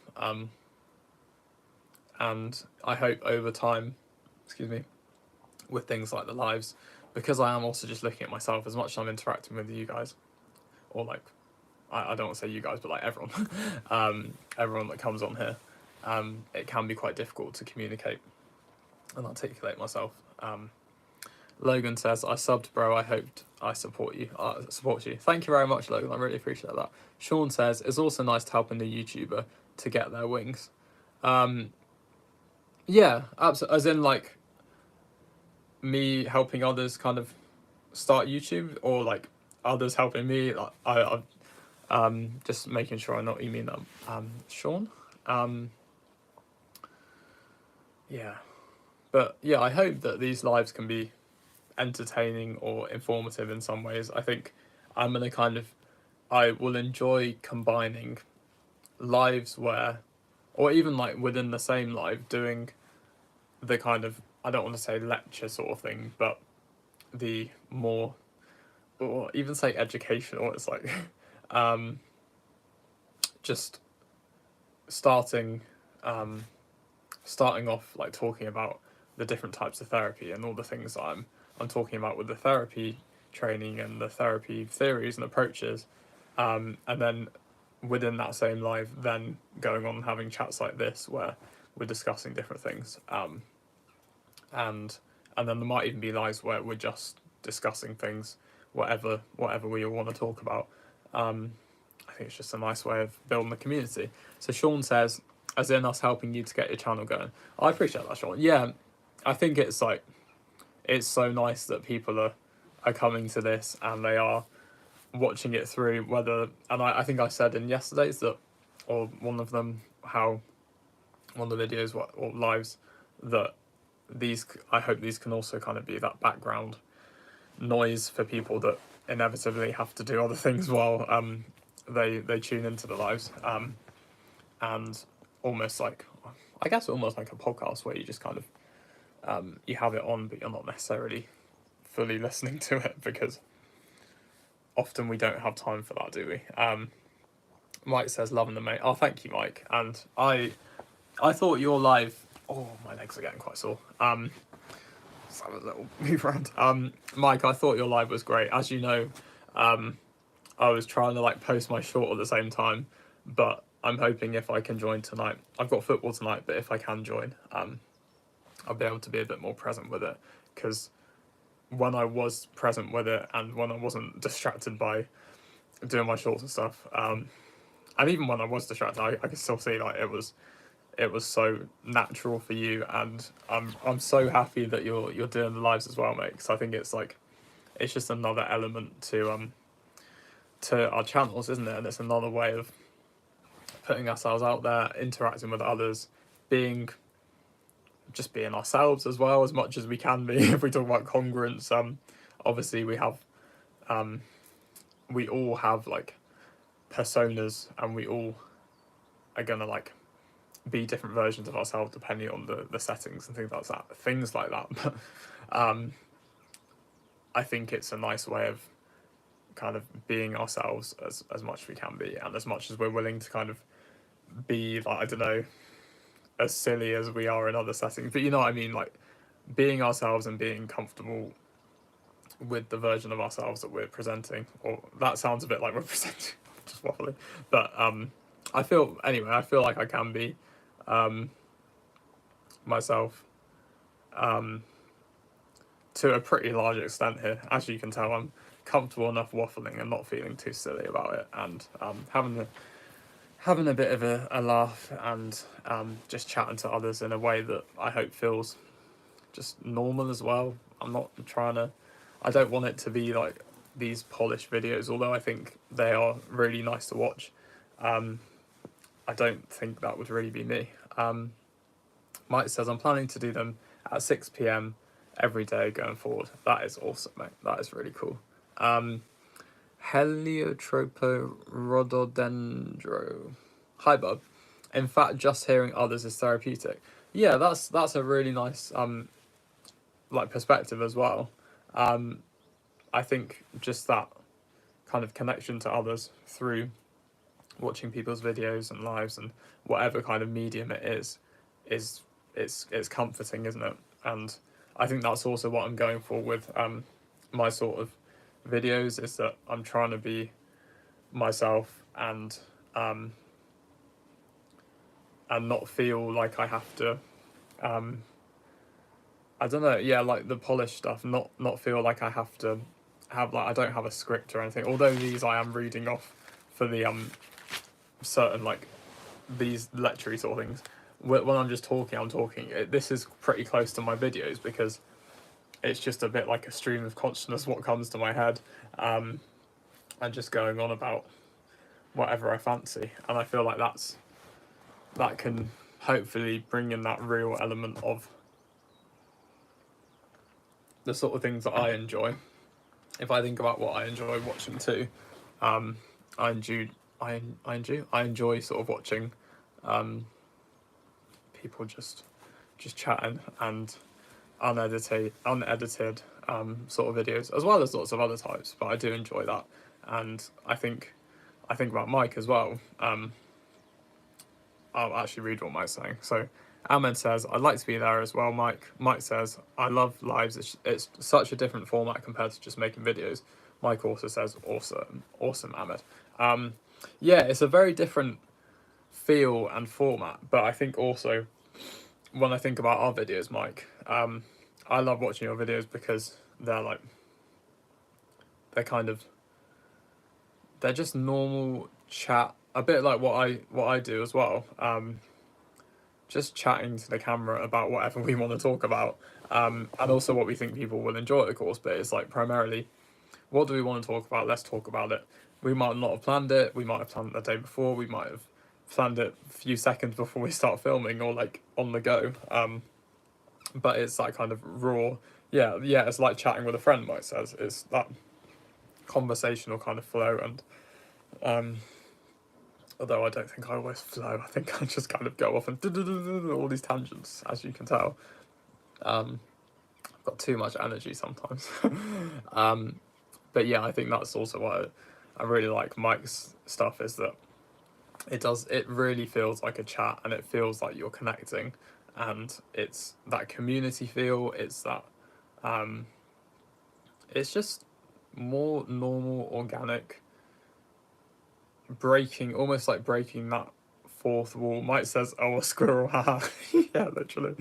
[SPEAKER 1] And I hope over time, excuse me, with things like the lives, because I am also just looking at myself as much as I'm interacting with you guys, or like, I don't want to say you guys, but like everyone, everyone that comes on here, it can be quite difficult to communicate and articulate myself. Logan says, I subbed, bro. I hoped I support you. Thank you very much, Logan. I really appreciate that. Sean says, it's also nice to help a new YouTuber to get their wings. Yeah, absolutely. As in, like, me helping others kind of start YouTube, or like others helping me. Like, just making sure I know what you mean. Sean. Yeah, but yeah, I hope that these lives can be entertaining or informative in some ways. I think I'm gonna I will enjoy combining lives where, or even like within the same live, doing the kind of, I don't want to say lecture sort of thing, but the more, or even say educational. It's like, just starting off like talking about the different types of therapy and all the things that I'm talking about with the therapy training and the therapy theories and approaches, and then within that same live, then going on and having chats like this where we're discussing different things, and then there might even be lives where we're just discussing things, whatever we all want to talk about. I think it's just a nice way of building the community. So Sean says, as in us helping you to get your channel going. I appreciate that, Sean. Yeah, I think it's like, it's so nice that people are coming to this and they are watching it through, whether, and I think I said in yesterday's that, or one of them, how one of the videos or lives, that these, I hope these can also kind of be that background noise for people that inevitably have to do other things while they tune into the lives, and almost like, I guess almost like a podcast where you just kind of you have it on, but you're not necessarily fully listening to it, because often we don't have time for that, do we? Mike says, loving the mate. Oh, thank you, Mike. And I thought your live, oh, my legs are getting quite sore. Let's have a little move around. Mike, I thought your live was great. As you know, I was trying to like post my short at the same time, but I'm hoping if I can join tonight, I've got football tonight, but if I can join, I'll be able to be a bit more present with it, because when I was present with it and when I wasn't distracted by doing my shorts and stuff, and even when I was distracted, I could still see like it was so natural for you, and I'm so happy that you're doing the lives as well, mate. Because I think it's like it's just another element to our channels, isn't it? And it's another way of putting ourselves out there, interacting with others, being just being ourselves as well as much as we can be. If we talk about congruence, obviously we all have like personas, and we all are gonna like be different versions of ourselves depending on the settings and things like that. But I think it's a nice way of kind of being ourselves as much as we can be, and as much as we're willing to kind of be like, I don't know, as silly as we are in other settings, but you know what I mean, like being ourselves and being comfortable with the version of ourselves that we're presenting. Or that sounds a bit like we're presenting, just waffling, but I feel like I can be myself to a pretty large extent here. As you can tell, I'm comfortable enough waffling and not feeling too silly about it, and having a bit of a laugh, and just chatting to others in a way that I hope feels just normal as well. I'm not trying to, I don't want it to be like these polished videos, although I think they are really nice to watch. I don't think that would really be me. Mike says, I'm planning to do them at 6 p.m. every day going forward. That is awesome, mate. That is really cool. Heliotropo rhododendro. Hi, bub. In fact, just hearing others is therapeutic. Yeah, that's a really nice like perspective as well. I think just that kind of connection to others through watching people's videos and lives and whatever kind of medium it is it's comforting, isn't it? And I think that's also what I'm going for with my sort of videos, is that I'm trying to be myself and not feel like I have to I don't know, yeah, like the polished stuff, not feel like I have to have, like, I don't have a script or anything, although these I am reading off for the certain like these lecture sort of things. When I'm just talking, I'm talking. This is pretty close to my videos because it's just a bit like a stream of consciousness, what comes to my head, and just going on about whatever I fancy. And I feel like that can hopefully bring in that real element of the sort of things that I enjoy. If I think about what I enjoy watching too, I enjoy sort of watching people just chatting and unedited sort of videos, as well as lots of other types. But I do enjoy that, and I think about Mike as well. I'll actually read what Mike's saying. So Ahmed says, I'd like to be there as well, Mike. Mike says, I love lives. It's such a different format compared to just making videos. Mike also says, awesome, Ahmed. Yeah, it's a very different feel and format, but I think also when I think about our videos, Mike, I love watching your videos because they're just normal chat, a bit like what I do as well. Just chatting to the camera about whatever we want to talk about, and also what we think people will enjoy at the course. But it's like primarily, what do we want to talk about? Let's talk about it. We might not have planned it. We might have planned it the day before. We might have planned it a few seconds before we start filming, or like on the go. But it's that kind of raw. Yeah. It's like chatting with a friend. Mike says it's that conversational kind of flow, and although I don't think I always flow, I think I just kind of go off and all these tangents, as you can tell. I've got too much energy sometimes. But yeah, I think that's also why I really like Mike's stuff, is that it really feels like a chat, and it feels like you're connecting, and it's that community feel, it's that it's just more normal, organic, almost like breaking that fourth wall. Mike says, oh, a squirrel, haha. Yeah, literally.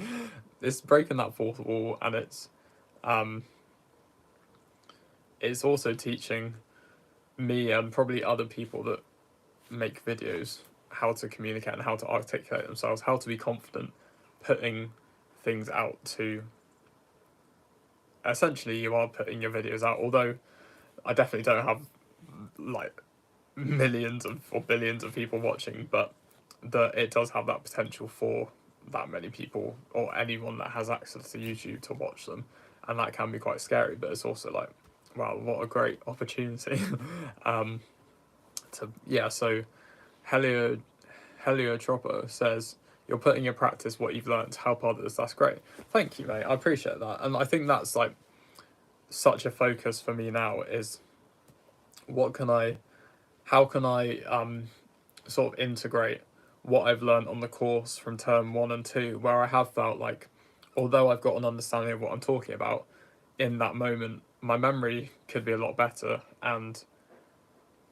[SPEAKER 1] It's breaking that fourth wall, and it's also teaching me and probably other people that make videos, how to communicate and how to articulate themselves, how to be confident putting things out to, essentially you are putting your videos out, although I definitely don't have like millions of or billions of people watching, but that it does have that potential for that many people or anyone that has access to YouTube to watch them, and that can be quite scary, but it's also like, wow, what a great opportunity. So Heliotropo says, you're putting in practice what you've learned to help others. That's great. Thank you, mate. I appreciate that. And I think that's like such a focus for me now is how can I sort of integrate what I've learned on the course from term 1 and 2, where I have felt like, although I've got an understanding of what I'm talking about, in that moment, my memory could be a lot better. And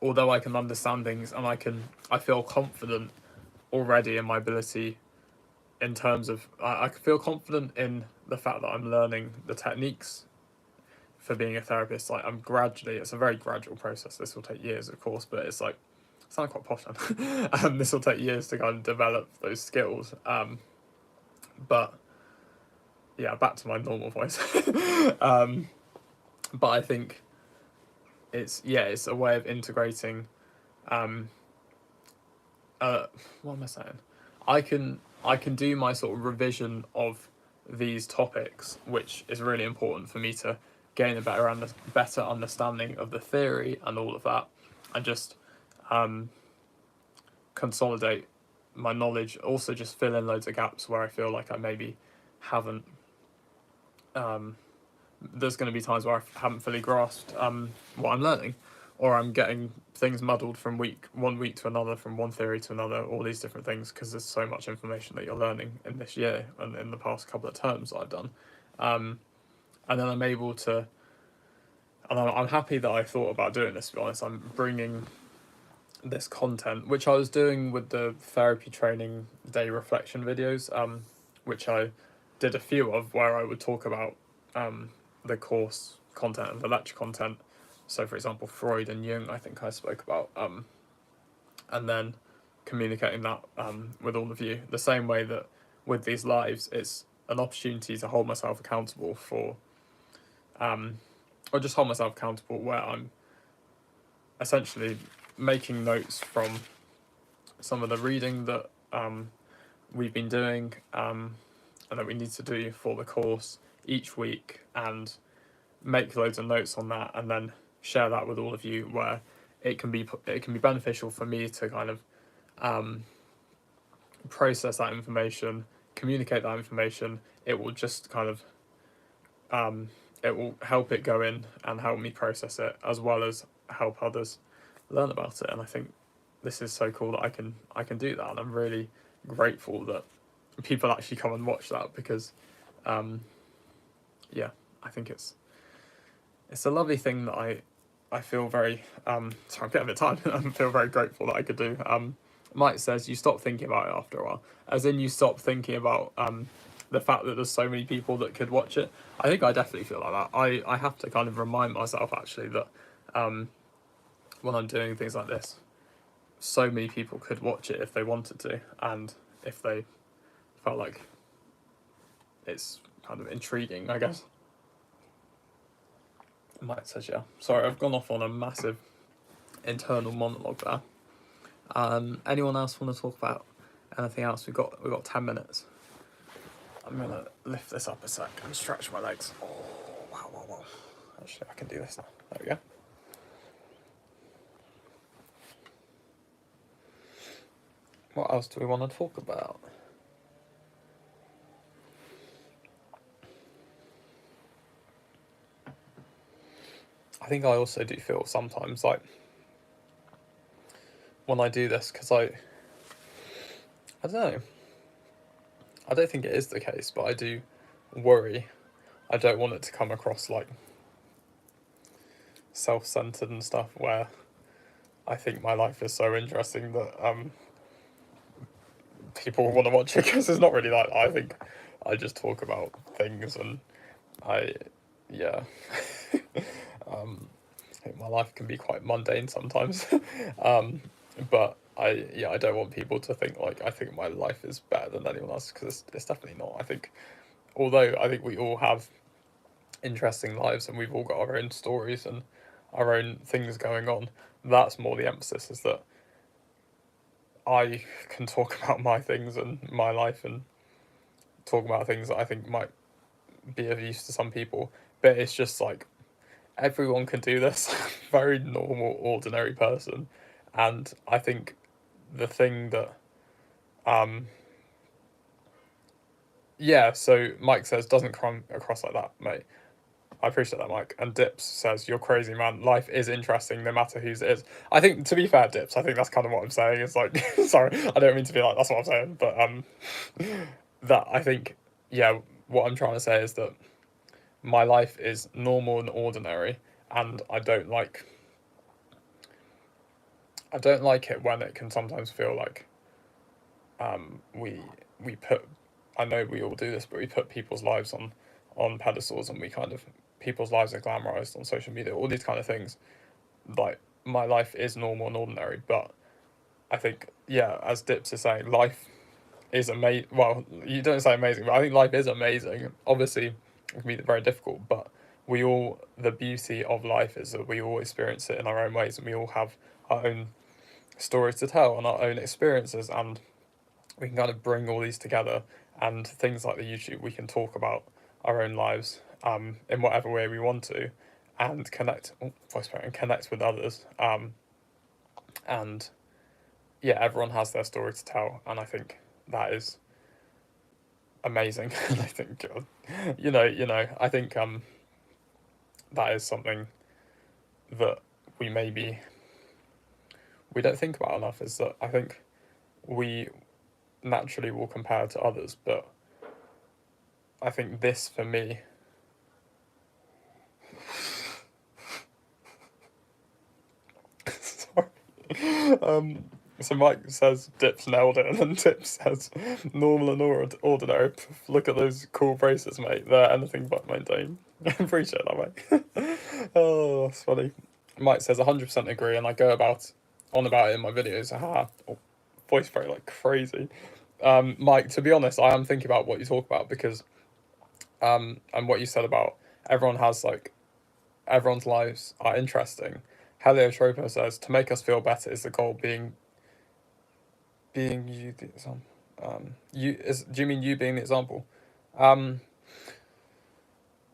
[SPEAKER 1] although I can understand things and I feel confident already in my ability in terms of, I feel confident in the fact that I'm learning the techniques for being a therapist. Like it's a very gradual process. This will take years, of course, but it's like, it sounds quite posh then. This will take years to kind of develop those skills. But yeah, back to my normal voice. But I think it's a way of integrating. What am I saying? I can do my sort of revision of these topics, which is really important for me to gain a better understanding of the theory and all of that, and just consolidate my knowledge. Also, just fill in loads of gaps where I feel like I maybe haven't. There's going to be times where I haven't fully grasped what I'm learning, or I'm getting things muddled from one week to another, from one theory to another, all these different things, because there's so much information that you're learning in this year and in the past couple of terms that I've done. And then I'm able to, and I'm happy that I thought about doing this, to be honest. I'm bringing this content, which I was doing with the therapy training day reflection videos, which I did a few of, where I would talk about the course content and the lecture content. So, for example, Freud and Jung, I think I spoke about, and then communicating that with all of you. The same way that with these lives, it's an opportunity to hold myself accountable for, or just hold myself accountable where I'm essentially making notes from some of the reading that we've been doing and that we need to do for the course each week, and make loads of notes on that, and then share that with all of you, where it can be beneficial for me to kind of process that information, communicate that information. It will just kind of it will help it go in and help me process it, as well as help others learn about it. And I think this is so cool that I can do that, and I'm really grateful that people actually come and watch that, because I think it's a lovely thing that I feel very sorry, I'm getting a bit tired. I feel very grateful that I could do. Mike says you stop thinking about it after a while, as in you stop thinking about the fact that there's so many people that could watch it. I think I definitely feel like that. I have to kind of remind myself actually that when I'm doing things like this, so many people could watch it if they wanted to, and if they felt like it's kind of intriguing, I guess. Mike says yeah. Sorry, I've gone off on a massive internal monologue there. Anyone else want to talk about anything else? We've got 10 minutes. I'm gonna lift this up a sec and stretch my legs. Oh, wow. Actually, I can do this now. There we go. What else do we want to talk about? I think I also do feel sometimes like when I do this, because I don't know. I don't think it is the case, but I do worry. I don't want it to come across like self-centered and stuff, where I think my life is so interesting that people will want to watch it, because it's not really like I think I just talk about things, and I think my life can be quite mundane sometimes. But I don't want people to think like I think my life is better than anyone else, because it's definitely not. I think, although I think we all have interesting lives and we've all got our own stories and our own things going on, that's more the emphasis, is that I can talk about my things and my life and talk about things that I think might be of use to some people, but it's just like everyone can do this. Very normal, ordinary person. And I think the thing that, um, yeah, so Mike says, doesn't come across like that, mate. I appreciate that, Mike. And Dips says, you're crazy, man. Life is interesting, no matter whose it is. I think, to be fair, Dips, I think that's kind of what I'm saying. It's like, sorry, I don't mean to be like, that's what I'm saying. But that, I think, yeah, what I'm trying to say is that my life is normal and ordinary. And I don't like it when it can sometimes feel like we put, I know we all do this, but we put people's lives on pedestals, and we kind of, people's lives are glamorized on social media, all these kind of things. Like, my life is normal and ordinary, but I think, yeah, as Dips is saying, life is amazing. Well, you don't say amazing, but I think life is amazing. Obviously, it can be very difficult, but the beauty of life is that we all experience it in our own ways, and we all have our own stories to tell and our own experiences, and we can kind of bring all these together. And things like the YouTube, we can talk about our own lives in whatever way we want to, and connect with others. And yeah, everyone has their story to tell, and I think that is amazing. And I think, I think that is something that we don't think about enough. Is that I think we naturally will compare to others, but I think this, for me, sorry. So Mike says Dips nailed it, and then Dips says normal and ordinary. Look at those cool braces, mate. They're anything but mundane. I appreciate that, mate. Oh, that's funny. Mike says 100% agree, and I go on about it in my videos. Haha. Oh, voice very like crazy. Mike, to be honest, I am thinking about what you talk about, because and what you said about everyone's lives are interesting. Heliotropo says, to make us feel better is the goal, being you the example. Do you mean you being the example? Um,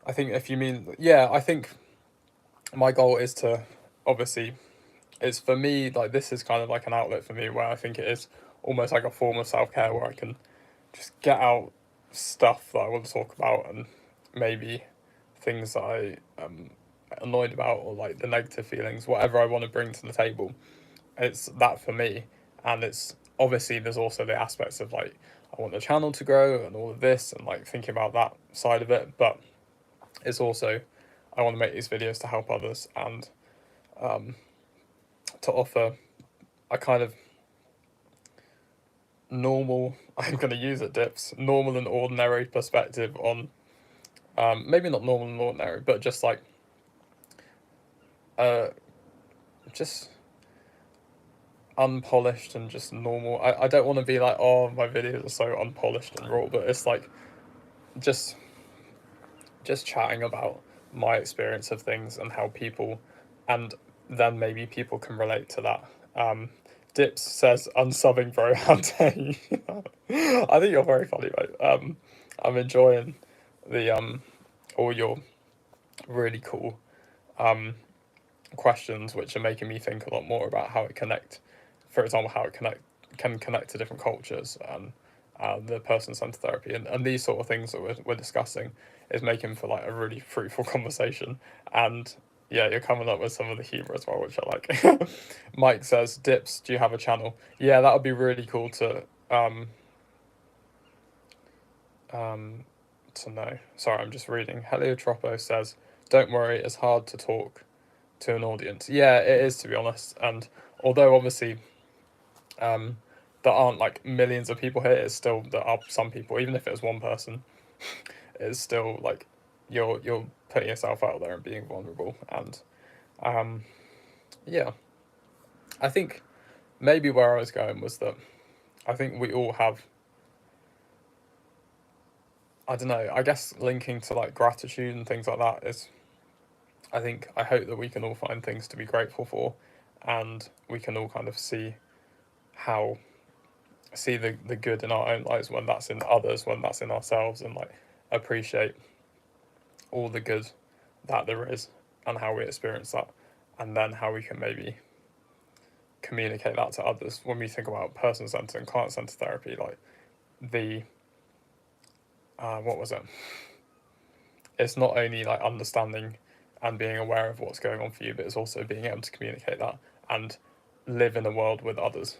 [SPEAKER 1] I think if you mean, yeah, I think my goal is to, obviously, it's for me, like, this is kind of like an outlet for me, where I think it is almost like a form of self-care, where I can just get out stuff that I want to talk about, and maybe things that I am annoyed about, or like the negative feelings, whatever I want to bring to the table. It's that for me. And it's obviously, there's also the aspects of like, I want the channel to grow and all of this, and like thinking about that side of it, but it's also, I want to make these videos to help others, and to offer a kind of normal, I'm going to use it, Dips, normal and ordinary perspective on, maybe not normal and ordinary, but just like, just unpolished and just normal. I don't want to be like, oh, my videos are so unpolished and raw, but it's like, just chatting about my experience of things, and how people, and then maybe people can relate to that. Dips says, unsubbing, bro, how dare you? I think you're very funny, mate. I'm enjoying the all your really cool questions, which are making me think a lot more about how it for example, how it can connect to different cultures, and the person-centered therapy, and these sort of things that we're discussing is making for like a really fruitful conversation. And yeah, you're coming up with some of the humor as well, which I like. Mike says, Dips, do you have a channel? Yeah, that would be really cool to know. Sorry, I'm just reading. Heliotropo says, don't worry, it's hard to talk to an audience. Yeah, it is, to be honest. And although obviously there aren't like millions of people here, it's still, there are some people, even if it was one person, it's still like you're putting yourself out there and being vulnerable. And yeah, I think maybe where I was going was that I think we all have, I don't know, I guess linking to like gratitude and things like that is, I hope that we can all find things to be grateful for, and we can all kind of how see the good in our own lives, when that's in others, when that's in ourselves, and like appreciate all the good that there is and how we experience that, and then how we can maybe communicate that to others. When we think about person-centered and client-centered therapy, like the what was it? It's not only like understanding and being aware of what's going on for you, but it's also being able to communicate that and live in a world with others.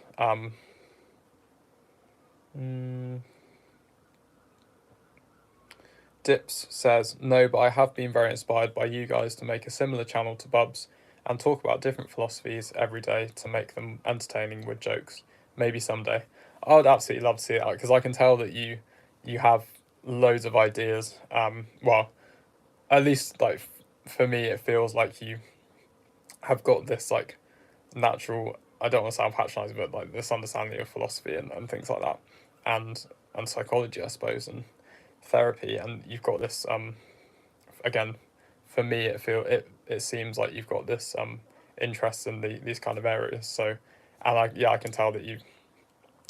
[SPEAKER 1] Dips says, no, but I have been very inspired by you guys to make a similar channel to Bubs and talk about different philosophies every day to make them entertaining with jokes. Maybe someday. I would absolutely love to see that, because I can tell that you have loads of ideas. Well, at least like for me, it feels like you have got this like natural, I don't want to sound patronising, but like this understanding of philosophy and things like that, and psychology, I suppose, and therapy, and you've got this again, for me it seems like you've got this interest in these kind of areas. So, and I can tell that you're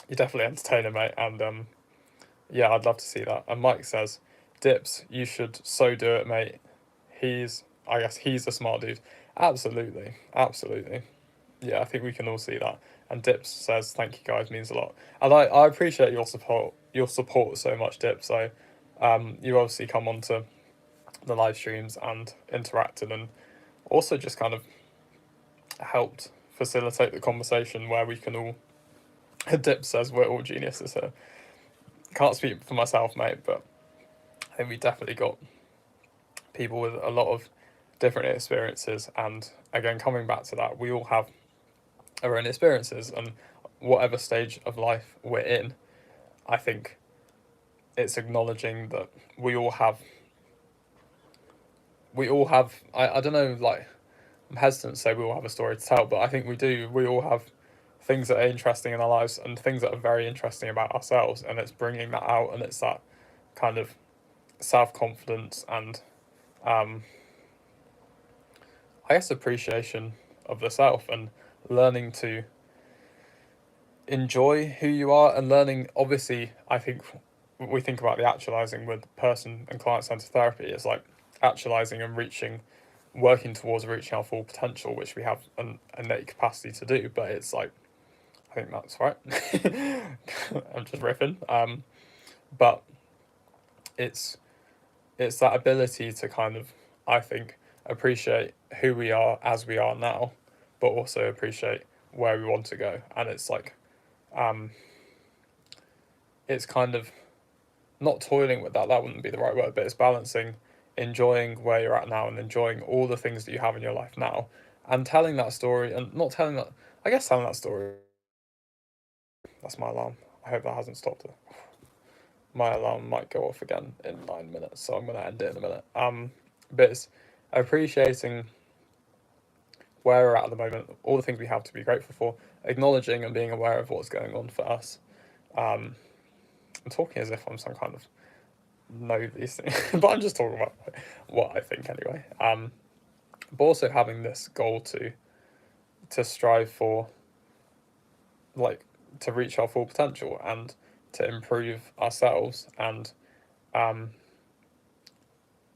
[SPEAKER 1] definitely entertaining, mate, and yeah, I'd love to see that. And Mike says, Dips, you should so do it, mate. I guess he's a smart dude. Absolutely, absolutely. Yeah, I think we can all see that. And Dips says, thank you guys, means a lot. And I appreciate your support so much, Dips. So you obviously come onto the live streams and interacted, and also just kind of helped facilitate the conversation where we can all Dips says we're all geniuses here. Can't speak for myself, mate, but I think we definitely got people with a lot of different experiences, and again, coming back to that, we all have our own experiences, and whatever stage of life we're in, I think it's acknowledging that we all have I don't know, like, I'm hesitant to say we all have a story to tell, but I think we all have things that are interesting in our lives and things that are very interesting about ourselves, and it's bringing that out, and it's that kind of self-confidence and I guess appreciation of the self, and learning to enjoy who you are, and learning, obviously, I think we think about the actualizing with person and client-centered therapy. It's like actualizing and working towards reaching our full potential, which we have an innate capacity to do, but it's like, I think that's right. I'm just riffing. But it's that ability to kind of, I think, appreciate who we are as we are now, but also appreciate where we want to go. And it's like, it's kind of not toiling with that wouldn't be the right word, but it's balancing enjoying where you're at now and enjoying all the things that you have in your life now, and telling that story, and not telling that, I guess telling that story. That's my alarm. I hope that hasn't stopped it. My alarm might go off again in 9 minutes, so I'm going to end it in a minute. But it's appreciating where we're at the moment, all the things we have to be grateful for, acknowledging and being aware of what's going on for us. I'm talking as if I'm some kind of know these things, but I'm just talking about what I think anyway. But also having this goal to strive for, like, to reach our full potential and to improve ourselves, and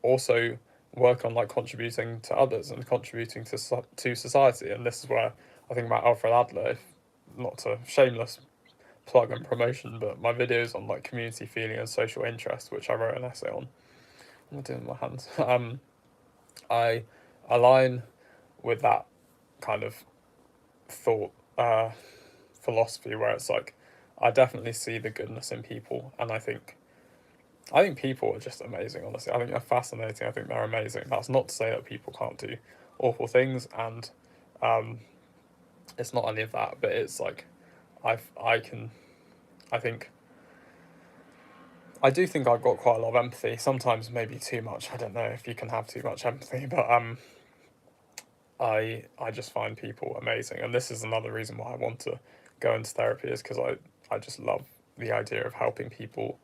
[SPEAKER 1] also work on like contributing to others and contributing to society. And this is where I think about Alfred Adler, if not to shameless plug and promotion, but my videos on like community feeling and social interest, which I wrote an essay on. I'm doing my hands. I align with that kind of thought philosophy, where it's like, I definitely see the goodness in people, and I think people are just amazing, honestly. I think they're fascinating. I think they're amazing. That's not to say that people can't do awful things, and it's not any of that, but it's like, I do think I've got quite a lot of empathy, sometimes maybe too much. I don't know if you can have too much empathy, but I just find people amazing, and this is another reason why I want to go into therapy, is because I just love the idea of helping people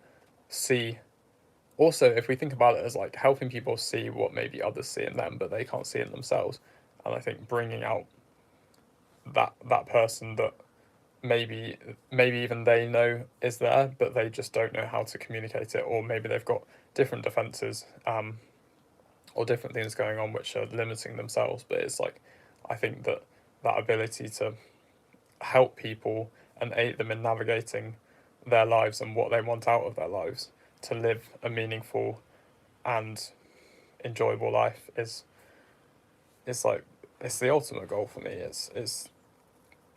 [SPEAKER 1] see. Also, if we think about it as like helping people see what maybe others see in them, but they can't see in themselves, and I think bringing out that person that maybe even they know is there, but they just don't know how to communicate it, or maybe they've got different defenses, or different things going on which are limiting themselves. But it's like, I think that ability to help people and aid them in navigating their lives and what they want out of their lives to live a meaningful and enjoyable life is like, it's the ultimate goal for me. It's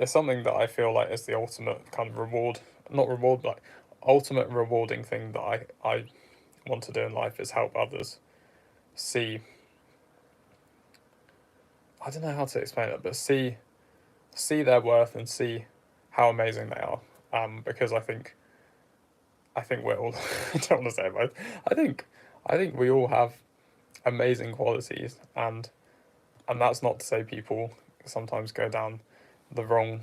[SPEAKER 1] something that I feel like is the ultimate kind of reward, not reward, but ultimate rewarding thing that I want to do in life, is help others see. I don't know how to explain it, but see their worth and see how amazing they are. Because I think we're all I don't want to say it, but I think we all have amazing qualities, and that's not to say people sometimes go down the wrong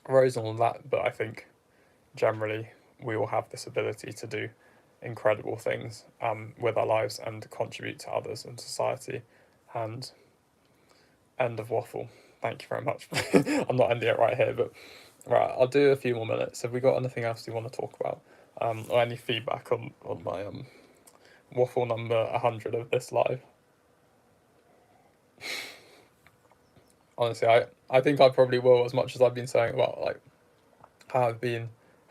[SPEAKER 1] roads and all that, but I think generally we all have this ability to do incredible things with our lives and contribute to others and society. And end of waffle. Thank you very much. I'm not ending it right here, but right, I'll do a few more minutes. Have we got anything else you want to talk about, or any feedback on my waffle number 100 of this live? Honestly, I think I probably will, as much as I've been saying about like how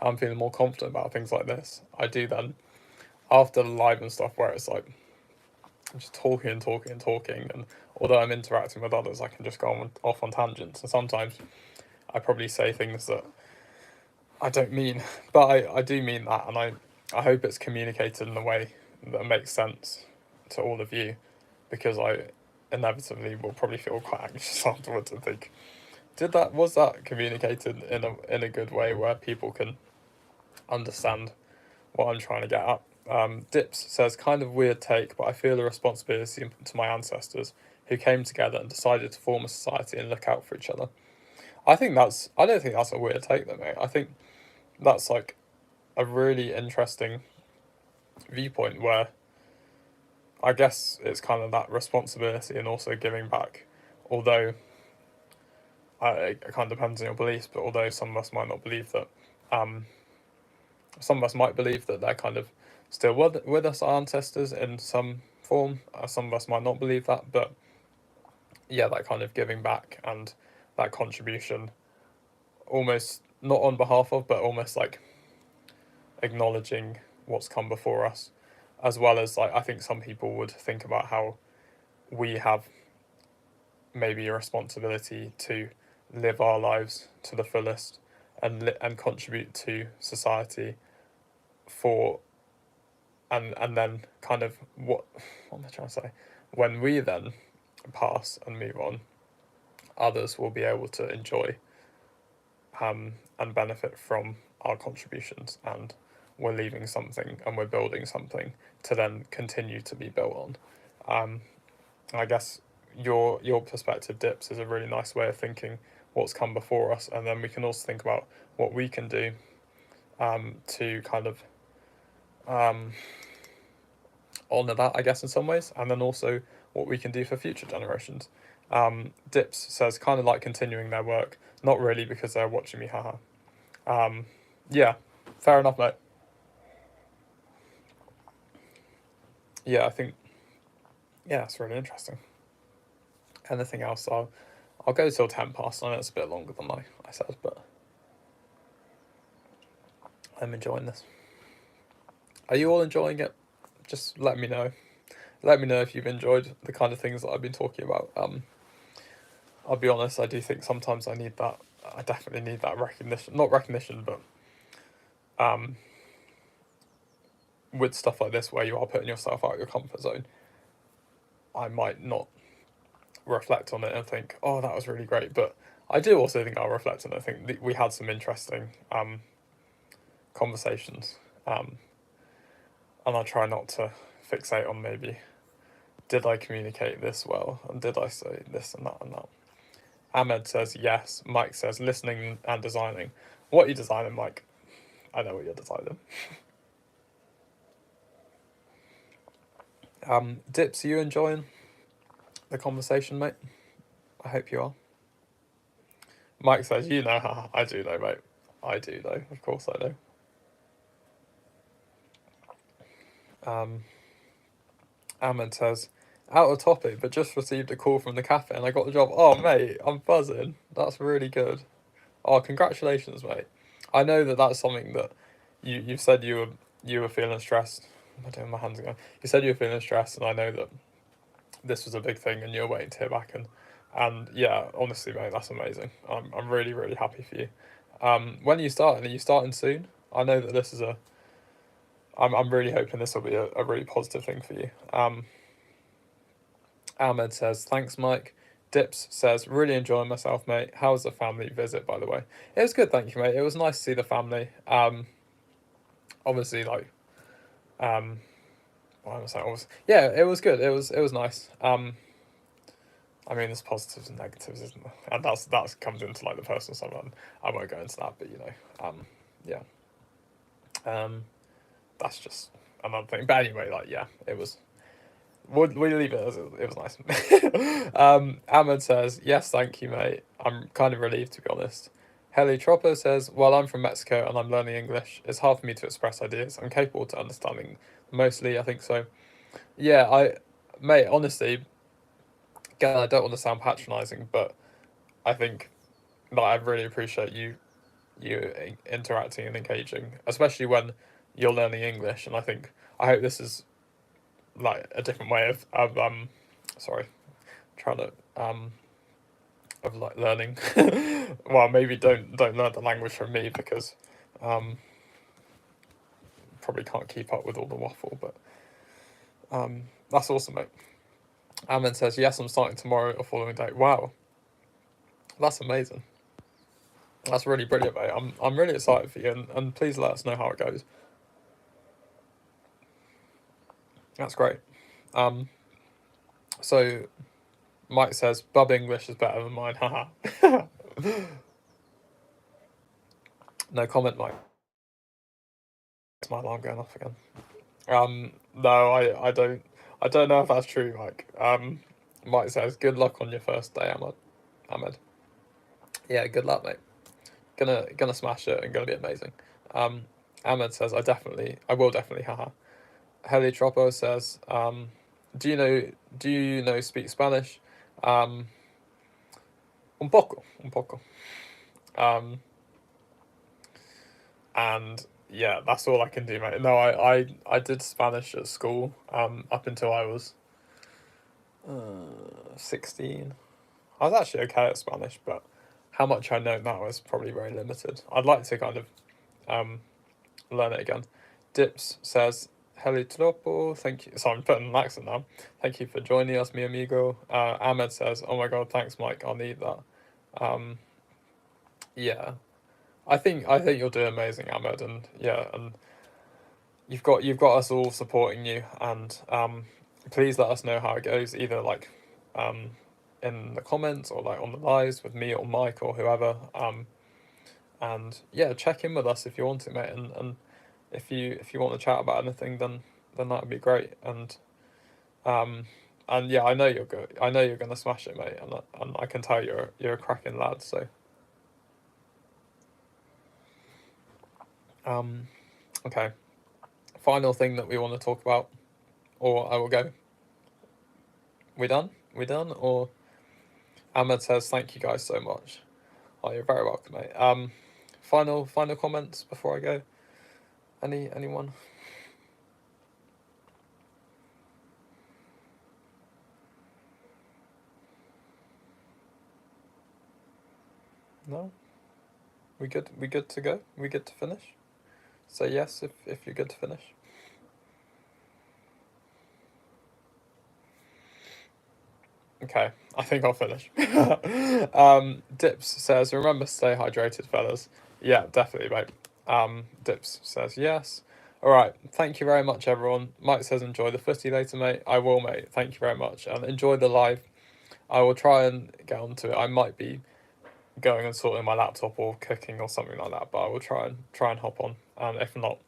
[SPEAKER 1] I'm feeling more confident about things like this. I do then after the live and stuff, where it's like I'm just talking and talking and talking, and although I'm interacting with others, I can just go off on tangents, and sometimes I probably say things that I don't mean, but I do mean that, and I hope it's communicated in a way that makes sense to all of you, because I inevitably will probably feel quite anxious afterwards and think, was that communicated in a good way where people can understand what I'm trying to get at? Dips says, kind of weird take, but I feel a responsibility to my ancestors who came together and decided to form a society and look out for each other. I don't think that's a weird take though, mate. I think that's like a really interesting viewpoint where I guess it's kind of that responsibility and also giving back. Although it kind of depends on your beliefs, but although some of us might not believe that, some of us might believe that they're kind of still with us, our ancestors, in some form. Some of us might not believe that, but yeah, that kind of giving back and that contribution, almost not on behalf of, but almost like acknowledging what's come before us, as well as like I think some people would think about how we have maybe a responsibility to live our lives to the fullest and contribute to society for and then kind of what am I trying to say? When we then pass and move on, others will be able to enjoy and benefit from our contributions, and we're leaving something and we're building something to then continue to be built on. I guess your perspective, Dips, is a really nice way of thinking what's come before us, and then we can also think about what we can do to kind of honour that, I guess, in some ways, and then also what we can do for future generations. Dips says, kind of like continuing their work, not really because they're watching me, haha. Yeah, fair enough, mate. Yeah, I think, yeah, it's really interesting. Anything else? I'll go till 10 past. I know it's a bit longer than I said, but I'm enjoying this. Are you all enjoying it? Just let me know. Let me know if you've enjoyed the kind of things that I've been talking about. I'll be honest, I do think sometimes I definitely need that recognition. Not recognition, but with stuff like this where you are putting yourself out of your comfort zone, I might not reflect on it and think, oh, that was really great. But I do also think I'll reflect on it. I think we had some interesting conversations, and I'll try not to fixate on maybe did I communicate this well? And did I say this and that and that? Ahmed says yes. Mike says listening and designing. What are you designing, Mike? I know what you're designing. Dips, are you enjoying the conversation, mate? I hope you are. Mike says, you know, haha, I do know, mate. I do know, of course I know. Ahmed says, out of topic, but just received a call from the cafe and I got the job. Oh, mate, I'm buzzing. That's really good. Oh, congratulations, mate. I know that that's something that you said you were feeling stressed. I'm doing my hands again. You said you were feeling stressed, and I know that this was a big thing, and you're waiting to hear back. And yeah, honestly, mate, that's amazing. I'm really really happy for you. When are you starting? Are you starting soon? I know that this is a. I'm really hoping this will be a really positive thing for you. Ahmed says, thanks, Mike. Dips says, really enjoying myself, mate. How was the family visit, by the way? It was good, thank you, mate. It was nice to see the family. Obviously, like, why was that? Yeah, it was good. It was nice. I mean, there's positives and negatives, isn't there? And that's comes into like the personal side. I won't go into that, but you know, yeah. That's just another thing. But anyway, like, yeah, it was. We leave it as it was nice. Ahmed says, yes, thank you, mate. I'm kind of relieved, to be honest. Heli Troppo says, well, I'm from Mexico and I'm learning English. It's hard for me to express ideas. I'm capable to understanding mostly, I think so. Yeah, mate, honestly, again, I don't want to sound patronising, but I think that I really appreciate you interacting and engaging, especially when you're learning English. And I hope this is like a different way of sorry, trying to of like learning. Well, maybe don't learn the language from me because probably can't keep up with all the waffle, but that's awesome, mate. Amen says, yes, I'm starting tomorrow or following day. Wow, that's amazing. That's really brilliant, mate. I'm really excited for you, and please let us know how it goes. That's great. So Mike says, Bub English is better than mine, haha. No comment, Mike. It's my alarm going off again. No, I don't know if that's true, Mike. Mike says, good luck on your first day, Ahmed. Yeah, good luck, mate. Gonna smash it and gonna be amazing. Ahmed says, I will definitely, haha. Heli Troppo says, do you know speak Spanish? Un poco. And yeah, that's all I can do, mate. No, I did Spanish at school, up until I was 16. I was actually okay at Spanish, but how much I know now is probably very limited. I'd like to kind of learn it again. Dips says, Heli Tropo, thank you. So I'm putting an accent now. Thank you for joining us, mi amigo. Ahmed says, oh my god, thanks, Mike. I'll need that. Yeah, I think you'll do amazing, Ahmed, and yeah, and you've got us all supporting you, and please let us know how it goes, either like in the comments or like on the lives with me or Mike or whoever. And yeah, check in with us if you want to, mate, and if you want to chat about anything, then that would be great. And yeah, I know you're good. I know you're gonna smash it, mate, and I can tell you're a cracking lad. So okay, final thing that we want to talk about, or I will go. We done? Or Ahmed says, thank you guys so much. Oh, you're very welcome, mate. Final comments before I go. Anyone? No? We good to go? We good to finish? Say yes if you're good to finish. Okay, I think I'll finish. Dips says, remember stay hydrated, fellas. Yeah, definitely, mate. Dips says yes. All right. Thank you very much, everyone. Mike says enjoy the footy later, mate. I will, mate. Thank you very much, and enjoy the live. I will try and get onto it. I might be going and sorting my laptop or cooking or something like that, but I will try and hop on. And if not,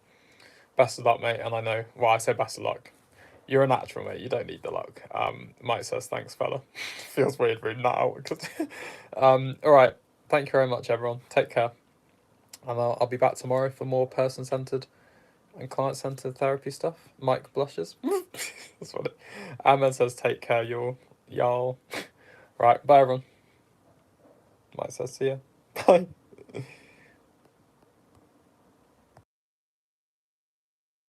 [SPEAKER 1] best of luck, mate. And I know, well, I say best of luck. You're a natural, mate. You don't need the luck. Mike says thanks, fella. Feels weird reading that out. All right. Thank you very much, everyone. Take care, and I'll be back tomorrow for more person-centered and client-centered therapy stuff. Mike blushes. That's what it. Ahmed says, "Take care, y'all." Right, bye, everyone. Mike says, "See ya." Bye.